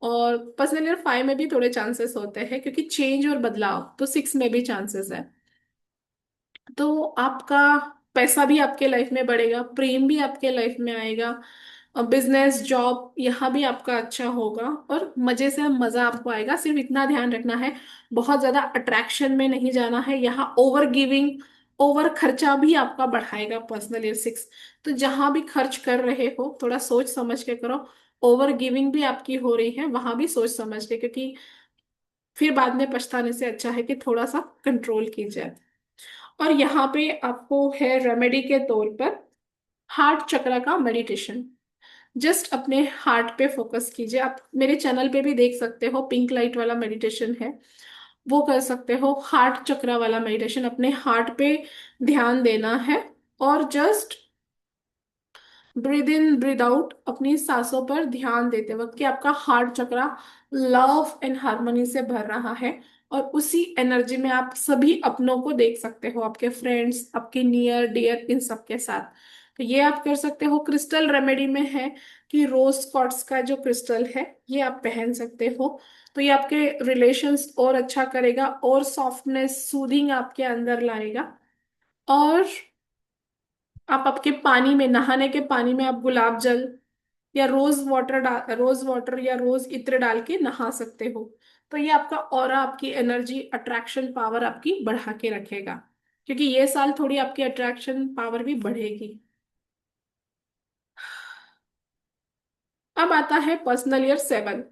और पर्सनल ईयर 5 में भी थोड़े चांसेस होते हैं, क्योंकि चेंज और बदलाव तो 6 में भी चांसेस है। तो आपका पैसा भी आपके लाइफ में बढ़ेगा, प्रेम भी आपके लाइफ में आएगा, और बिजनेस जॉब यहाँ भी आपका अच्छा होगा, और मजे से मजा आपको आएगा। सिर्फ इतना ध्यान रखना है, बहुत ज्यादा अट्रैक्शन में नहीं जाना है। यहाँ ओवर गिविंग, ओवर खर्चा भी आपका बढ़ाएगा पर्सनल ईयर 6। तो जहां भी खर्च कर रहे हो, थोड़ा सोच समझ के करो। ओवर गिविंग भी आपकी हो रही है, वहां भी सोच समझ के, क्योंकि फिर बाद में पछताने से अच्छा है कि थोड़ा सा कंट्रोल की जाए। और यहाँ पे आपको है रेमेडी के तौर पर हार्ट चक्र का मेडिटेशन। जस्ट अपने हार्ट पे फोकस कीजिए। आप मेरे चैनल पे भी देख सकते हो, पिंक लाइट वाला मेडिटेशन है, वो कर सकते हो। हार्ट चक्र वाला मेडिटेशन, अपने हार्ट पे ध्यान देना है। और just breathe in breathe out, अपनी सांसों पर ध्यान देते वक्त कि आपका हार्ट चक्र लव एंड हार्मनी से भर रहा है। और उसी एनर्जी में आप सभी अपनों को देख सकते हो, आपके फ्रेंड्स, आपके नियर डियर, इन सब के साथ। तो ये आप कर सकते हो। क्रिस्टल रेमेडी में है कि रोज क्वार्ट्स का जो क्रिस्टल है, ये आप पहन सकते हो। तो ये आपके रिलेशंस और अच्छा करेगा, और सॉफ्टनेस, सूदिंग आपके अंदर लाएगा। और आप आपके पानी में, नहाने के पानी में आप गुलाब जल या रोज वाटर या रोज इत्र डाल के नहा सकते हो। तो ये आपका ऑरा, आपकी एनर्जी, अट्रैक्शन पावर आपकी बढ़ा के रखेगा, क्योंकि ये साल थोड़ी आपकी अट्रैक्शन पावर भी बढ़ेगी। अब आता है पर्सनल ईयर 7।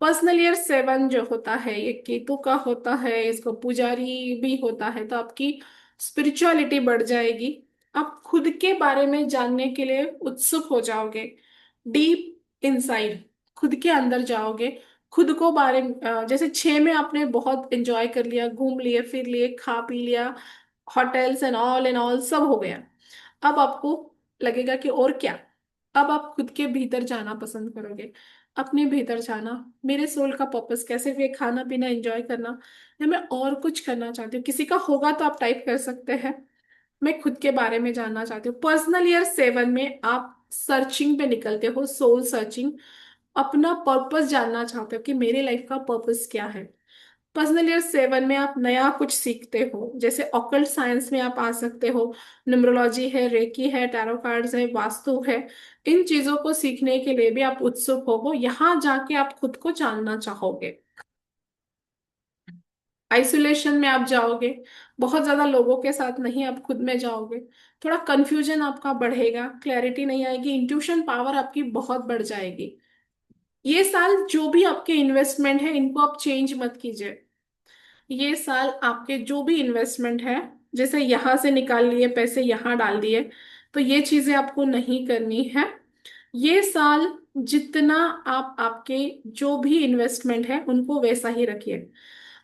पर्सनल ईयर 7 जो होता है, ये केतु का होता है, इसको पुजारी भी होता है। तो आपकी स्पिरिचुअलिटी बढ़ जाएगी। आप खुद के बारे में जानने के लिए उत्सुक हो जाओगे। डीप इनसाइड, खुद के अंदर जाओगे। खुद को जैसे 6 में आपने बहुत एंजॉय कर लिया, घूम लिए, फिर लिए, खा पी लिया, होटल्स एंड ऑल सब हो गया। अब आपको लगेगा कि और क्या। अब आप खुद के भीतर जाना पसंद करोगे। अपने भीतर जाना, मेरे सोल का पर्पस क्या, सिर्फ ये खाना पीना एंजॉय करना, या मैं और कुछ करना चाहती हूँ? किसी का होगा तो आप टाइप कर सकते हैं। मैं खुद के बारे में जानना चाहती हूँ। पर्सनल ईयर 7 में आप सर्चिंग पे निकलते हो, सोल सर्चिंग। अपना पर्पस जानना चाहते हो कि मेरे लाइफ का पर्पस क्या है। पर्सनल ईयर 7 में आप नया कुछ सीखते हो, जैसे ऑकल्ट साइंस में आप आ सकते हो। न्यूमरोलॉजी है, रेकी है, टैरो कार्ड्स है, वास्तु है। इन चीजों को सीखने के लिए भी आप उत्सुक हो, यहाँ जाके आप खुद को जानना चाहोगे। आइसोलेशन में आप जाओगे, बहुत ज्यादा लोगों के साथ नहीं, आप खुद में जाओगे, थोड़ा कंफ्यूजन आपका बढ़ेगा, क्लैरिटी नहीं आएगी, इंट्यूशन पावर आपकी बहुत बढ़ जाएगी। ये साल जो भी आपके इन्वेस्टमेंट है इनको आप चेंज मत कीजिए। ये साल आपके जो भी इन्वेस्टमेंट है, जैसे यहां से निकाल लिए पैसे यहां डाल दिए, तो ये चीजें आपको नहीं करनी है। ये साल जितना आप आपके जो भी इन्वेस्टमेंट है उनको वैसा ही रखिए।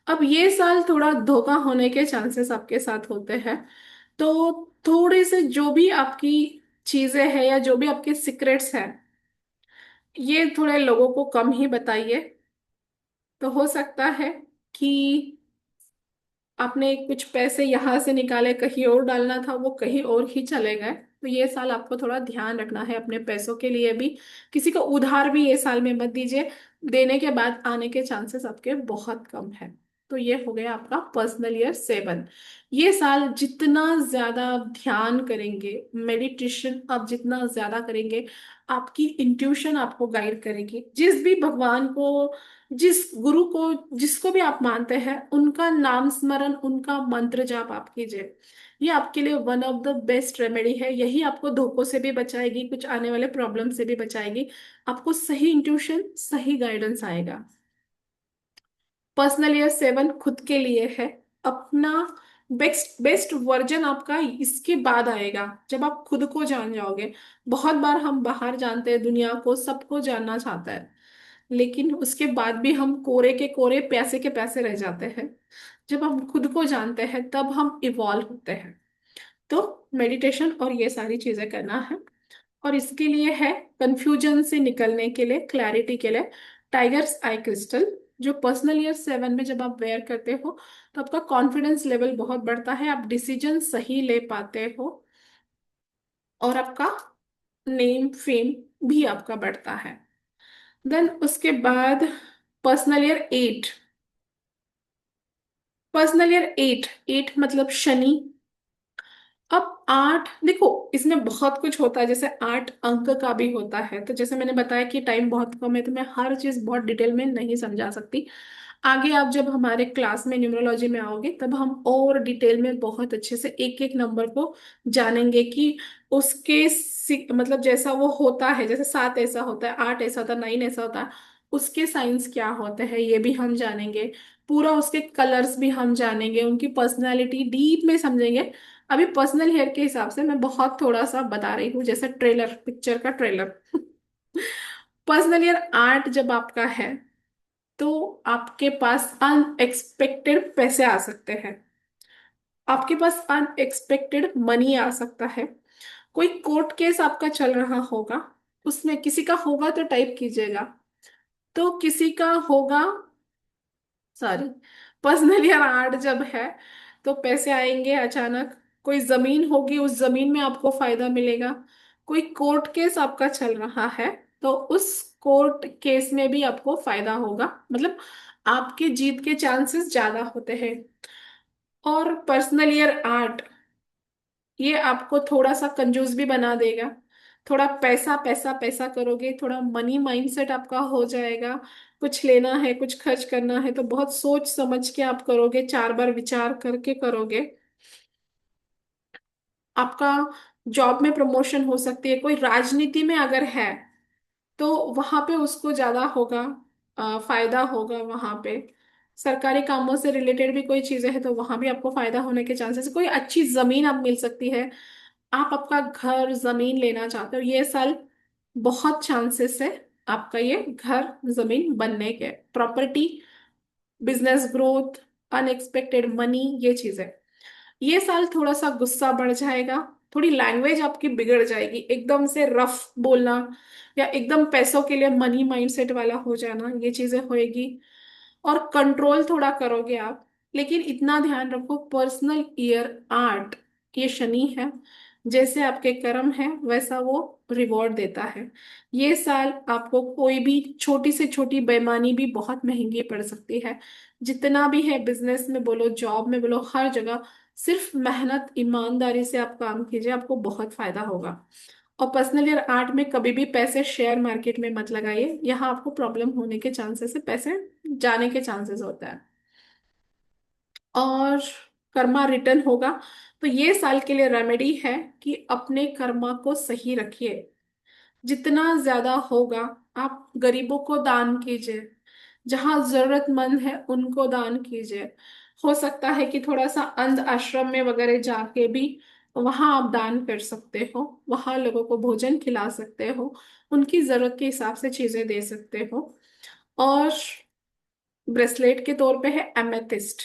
अब ये साल थोड़ा धोखा होने के चांसेस आपके साथ होते हैं, तो थोड़े से जो भी आपकी चीजें हैं या जो भी आपके सीक्रेट्स हैं, ये थोड़े लोगों को कम ही बताइए। तो हो सकता है कि आपने कुछ पैसे यहां से निकाले, कहीं और डालना था, वो कहीं और ही चले गए। तो ये साल आपको थोड़ा ध्यान रखना है अपने पैसों के लिए भी। किसी को उधार भी ये साल में मत दीजिए, देने के बाद आने के चांसेस आपके बहुत कम है। तो ये हो गया आपका पर्सनल ईयर 7। ये साल जितना ज्यादा आप ध्यान करेंगे, मेडिटेशन आप जितना ज्यादा करेंगे, आपकी इंट्यूशन आपको गाइड करेगी। जिस भी भगवान को, जिस गुरु को, जिसको भी आप मानते हैं, उनका नाम स्मरण, उनका मंत्र जाप आप कीजिए। ये आपके लिए one of the best remedy है। यही आपको धोखों से भी बचाएगी, कुछ आने वाले प्रॉब्लम से भी बचाएगी। आपको सही इंट्यूशन, सही गाइडेंस आएगा। पर्सनल ईयर 7 खुद के लिए है। अपना बेस्ट बेस्ट वर्जन आपका इसके बाद आएगा, जब आप खुद को जान जाओगे। बहुत बार हम बाहर जानते हैं, दुनिया को, सबको जानना चाहता है, लेकिन उसके बाद भी हम कोरे के कोरे, पैसे के पैसे रह जाते हैं। जब हम खुद को जानते हैं तब हम इवॉल्व होते हैं। तो मेडिटेशन और ये सारी चीजें करना है। और इसके लिए है, कंफ्यूजन से निकलने के लिए, क्लैरिटी के लिए, टाइगर्स आई क्रिस्टल, जो पर्सनल ईयर 7 में जब आप वेयर करते हो तो आपका कॉन्फिडेंस लेवल बहुत बढ़ता है, आप डिसीजन सही ले पाते हो, और आपका नेम फेम भी आपका बढ़ता है। देन उसके बाद पर्सनल ईयर 8। पर्सनल ईयर 8, 8 मतलब शनि। अब 8 देखो, इसमें बहुत कुछ होता है, जैसे 8 अंक का भी होता है। तो जैसे मैंने बताया कि टाइम बहुत कम है, तो मैं हर चीज बहुत डिटेल में नहीं समझा सकती। आगे आप जब हमारे क्लास में न्यूमरोलॉजी में आओगे तब हम और डिटेल में बहुत अच्छे से एक एक नंबर को जानेंगे कि उसके मतलब जैसा वो होता है, जैसे 7 ऐसा होता है, 8 ऐसा होता है, 9 ऐसा होता है, उसके साइंस क्या होते हैं ये भी हम जानेंगे। पूरा उसके कलर्स भी हम जानेंगे, उनकी पर्सनालिटी डीप में समझेंगे। अभी पर्सनल हेयर के हिसाब से मैं बहुत थोड़ा सा बता रही हूँ, जैसे ट्रेलर, पिक्चर का ट्रेलर। पर्सनल ईयर 8 जब आपका है तो आपके पास अनएक्सपेक्टेड पैसे आ सकते हैं, आपके पास अनएक्सपेक्टेड मनी आ सकता है। कोई कोर्ट केस आपका चल रहा होगा, उसमें किसी का होगा तो टाइप कीजिएगा। तो किसी का होगा, सॉरी, पर्सनल ईयर 8 जब है तो पैसे आएंगे अचानक। कोई जमीन होगी, उस जमीन में आपको फायदा मिलेगा। कोई कोर्ट केस आपका चल रहा है तो उस कोर्ट केस में भी आपको फायदा होगा, मतलब आपके जीत के चांसेस ज्यादा होते हैं। और पर्सनल ईयर 8 ये आपको थोड़ा सा कंजूस भी बना देगा। थोड़ा पैसा पैसा पैसा करोगे, थोड़ा मनी माइंडसेट आपका हो जाएगा। कुछ लेना है, कुछ खर्च करना है तो बहुत सोच समझ के आप करोगे, 4 बार विचार करके करोगे। आपका जॉब में प्रमोशन हो सकती है। कोई राजनीति में अगर है तो वहां पे उसको ज्यादा होगा, फायदा होगा वहां पे। सरकारी कामों से रिलेटेड भी कोई चीजें हैं तो वहां भी आपको फायदा होने के चांसेस। कोई अच्छी जमीन आप मिल सकती है, आप आपका घर जमीन लेना चाहते हो, ये साल बहुत चांसेस है आपका ये घर जमीन बनने के। Property, business growth, unexpected money, ये चीजें। ये साल थोड़ा सा गुस्सा बढ़ जाएगा, थोड़ी लैंग्वेज आपकी बिगड़ जाएगी, एकदम से रफ बोलना या एकदम पैसों के लिए मनी माइंडसेट वाला हो जाना, ये चीजें होएगी। और कंट्रोल थोड़ा करोगे आप। लेकिन इतना ध्यान रखो, पर्सनल ईयर 8 ये शनि है, जैसे आपके कर्म है वैसा वो रिवॉर्ड देता है। ये साल आपको कोई भी छोटी से छोटी बेईमानी भी बहुत महंगी पड़ सकती है। जितना भी है, बिजनेस में बोलो, जॉब में बोलो, हर जगह सिर्फ मेहनत ईमानदारी से आप काम कीजिए, आपको बहुत फायदा होगा। और पर्सनल ईयर 8 में कभी भी पैसे शेयर मार्केट में मत लगाइए, यहाँ आपको प्रॉब्लम होने के चांसेस है, पैसे जाने के चांसेस होता है। और कर्मा रिटर्न होगा। तो ये साल के लिए रेमेडी है कि अपने कर्मा को सही रखिए। जितना ज्यादा होगा आप गरीबों को दान कीजिए, जहां जरूरतमंद है उनको दान कीजिए। हो सकता है कि थोड़ा सा अंध आश्रम में वगैरह जाके भी वहां आप दान कर सकते हो, वहां लोगों को भोजन खिला सकते हो, उनकी जरूरत के हिसाब से चीजें दे सकते हो। और ब्रेसलेट के तौर पे है एमेथिस्ट।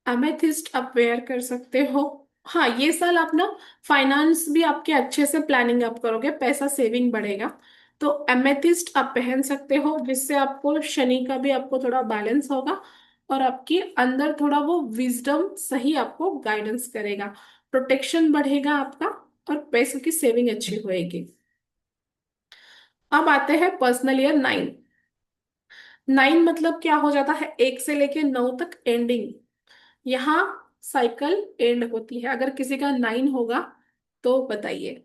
एमेथिस्ट आप वेयर कर सकते हो। हाँ, ये साल आप ना फाइनेंस भी आपके अच्छे से प्लानिंग आप करोगे, पैसा सेविंग बढ़ेगा। तो एमेथिस्ट आप पहन सकते हो, जिससे आपको शनि का भी आपको थोड़ा बैलेंस होगा, और आपके अंदर थोड़ा वो विजडम सही आपको गाइडेंस करेगा, प्रोटेक्शन बढ़ेगा आपका, और पैसों की सेविंग अच्छी होएगी। अब आते हैं पर्सनल ईयर 9। 9 मतलब क्या हो जाता है, 1 से लेके 9 तक एंडिंग। यहाँ साइकिल एंड होती है। अगर किसी का 9 होगा तो बताइए।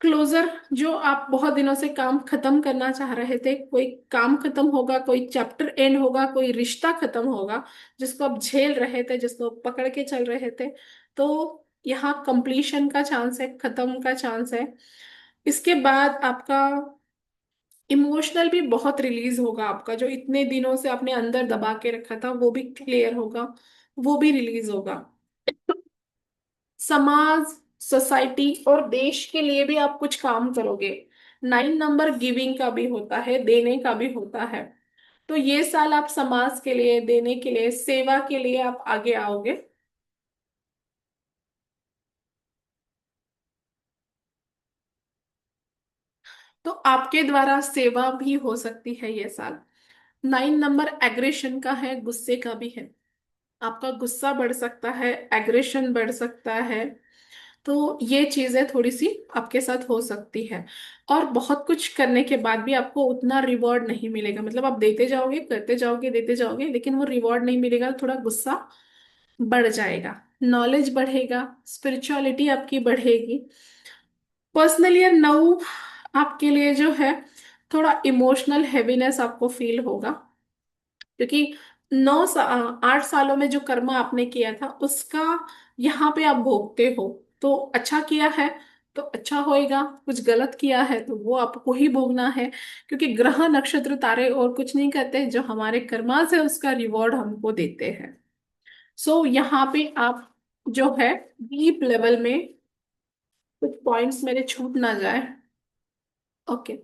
क्लोजर, जो आप बहुत दिनों से काम खत्म करना चाह रहे थे, कोई काम खत्म होगा, कोई चैप्टर एंड होगा, कोई रिश्ता खत्म होगा जिसको आप झेल रहे थे, जिसको आप पकड़ के चल रहे थे। तो यहाँ कंप्लीशन का चांस है, खत्म का चांस है। इसके बाद आपका इमोशनल भी बहुत रिलीज होगा, आपका जो इतने दिनों से आपने अंदर दबा के रखा था वो भी क्लियर होगा, वो भी रिलीज होगा। समाज, सोसाइटी और देश के लिए भी आप कुछ काम करोगे। 9 नंबर गिविंग का भी होता है, देने का भी होता है। तो ये साल आप समाज के लिए, देने के लिए, सेवा के लिए आप आगे आओगे। तो आपके द्वारा सेवा भी हो सकती है ये साल। 9 नंबर एग्रेशन का है, गुस्से का भी है। आपका गुस्सा बढ़ सकता है, एग्रेशन बढ़ सकता है। तो ये चीजें थोड़ी सी आपके साथ हो सकती है। और बहुत कुछ करने के बाद भी आपको उतना रिवॉर्ड नहीं मिलेगा, मतलब आप देते जाओगे, करते जाओगे, देते जाओगे, लेकिन वो रिवॉर्ड नहीं मिलेगा, थोड़ा गुस्सा बढ़ जाएगा। नॉलेज बढ़ेगा, स्पिरिचुअलिटी आपकी बढ़ेगी। पर्सनली ये 9 आपके लिए जो है, थोड़ा इमोशनल हैवीनेस आपको फील होगा, क्योंकि 8 सालों में जो कर्म आपने किया था उसका यहाँ पे आप भोगते हो। तो अच्छा किया है तो अच्छा होएगा, कुछ गलत किया है तो वो आपको ही भोगना है। क्योंकि ग्रह नक्षत्र तारे और कुछ नहीं करते, जो हमारे कर्मा से उसका रिवॉर्ड हमको देते हैं। सो यहाँ पे आप जो है डीप लेवल में, कुछ पॉइंट्स मेरे छूट ना जाए। ओके।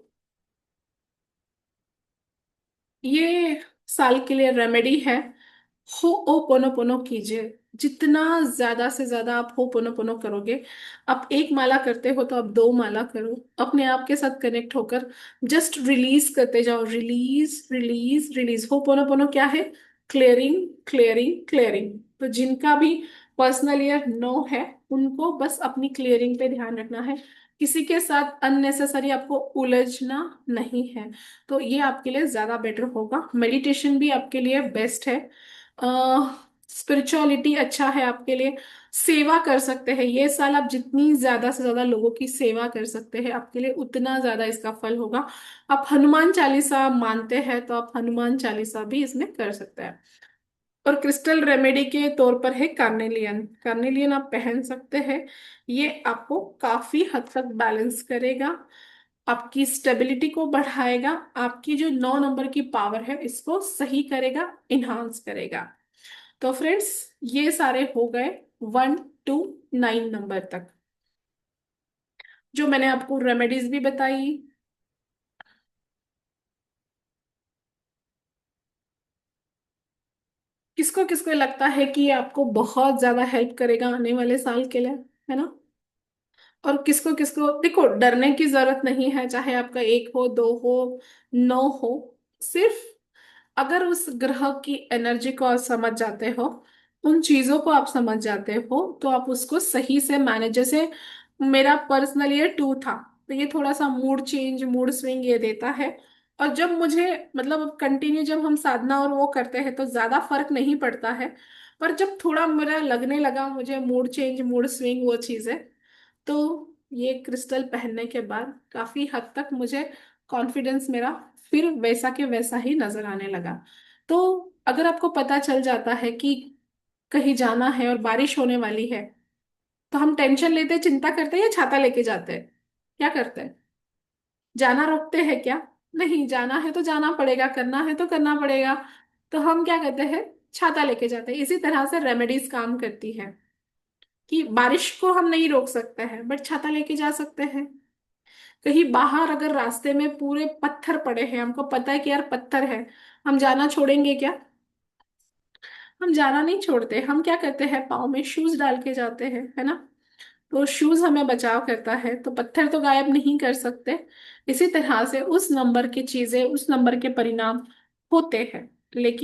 ये साल के लिए रेमेडी है, हो ओ पोनो पोनो कीजिए। जितना ज्यादा से ज्यादा आप हो पोनो पोनो करोगे, आप एक माला करते हो तो आप 2 माला करो, अपने आप के साथ कनेक्ट होकर जस्ट रिलीज करते जाओ, रिलीज रिलीज रिलीज। हो पोनो पोनो क्या है, क्लियरिंग क्लियरिंग क्लियरिंग। तो जिनका भी पर्सनल ईयर 9 है, उनको बस अपनी क्लियरिंग पे ध्यान रखना है, किसी के साथ अननेसेसरी आपको उलझना नहीं है। तो ये आपके लिए ज्यादा बेटर होगा। मेडिटेशन भी आपके लिए बेस्ट है। स्पिरिचुअलिटी अच्छा है आपके लिए। सेवा कर सकते हैं ये साल आप, जितनी ज्यादा से ज्यादा लोगों की सेवा कर सकते हैं आपके लिए उतना ज्यादा इसका फल होगा। आप हनुमान चालीसा मानते हैं तो आप हनुमान चालीसा भी इसमें कर सकते हैं। और क्रिस्टल रेमेडी के तौर पर है कार्नेलियन। कार्नेलियन आप पहन सकते हैं, ये आपको काफी हद तक बैलेंस करेगा, आपकी स्टेबिलिटी को बढ़ाएगा, आपकी जो 9 नंबर की पावर है इसको सही करेगा, इन्हांस करेगा। तो फ्रेंड्स, ये सारे हो गए 1 to 9 नंबर तक, जो मैंने आपको रेमेडीज भी बताई। किसको किसको लगता है कि ये आपको बहुत ज्यादा हेल्प करेगा आने वाले साल के लिए, है ना? और किसको किसको, देखो डरने की जरूरत नहीं है, चाहे आपका 1 हो, 2 हो, 9 हो। सिर्फ अगर उस ग्रह की एनर्जी को आप समझ जाते हो, उन चीजों को आप समझ जाते हो, तो आप उसको सही से मैनेज, जैसे मेरा पर्सनल ये 2 था, तो ये थोड़ा सा मूड चेंज, मूड स्विंग ये देता है। और जब मुझे, मतलब कंटिन्यू जब हम साधना और वो करते हैं तो ज्यादा फर्क नहीं पड़ता है। पर जब थोड़ा मेरा लगने लगा मुझे मूड चेंज, मूड स्विंग वो चीजें, तो ये क्रिस्टल पहनने के बाद काफी हद तक मुझे कॉन्फिडेंस मेरा फिर वैसा के वैसा ही नजर आने लगा। तो अगर आपको पता चल जाता है कि कहीं जाना है और बारिश होने वाली है, तो हम टेंशन लेते, चिंता करते हैं या छाता लेके जाते हैं? क्या करते हैं? जाना रोकते हैं क्या? नहीं, जाना है तो जाना पड़ेगा, करना है तो करना पड़ेगा। तो हम क्या करते हैं? छाता लेके जाते हैं। इसी तरह से रेमेडीज काम करती है कि बारिश को हम नहीं रोक सकते हैं, बट छाता लेके जा सकते हैं। कहीं बाहर अगर रास्ते में पूरे पत्थर पड़े हैं, हमको पता है कि यार पत्थर है, हम जाना छोड़ेंगे क्या? हम जाना नहीं छोड़ते। हम क्या करते हैं? पाँव में शूज डाल के जाते हैं, है ना? तो शूज हमें बचाव करता है, तो पत्थर तो गायब नहीं कर सकते। इसी तरह से उस नंबर की चीजें, उस नंबर के परिणाम होते हैं, लेकिन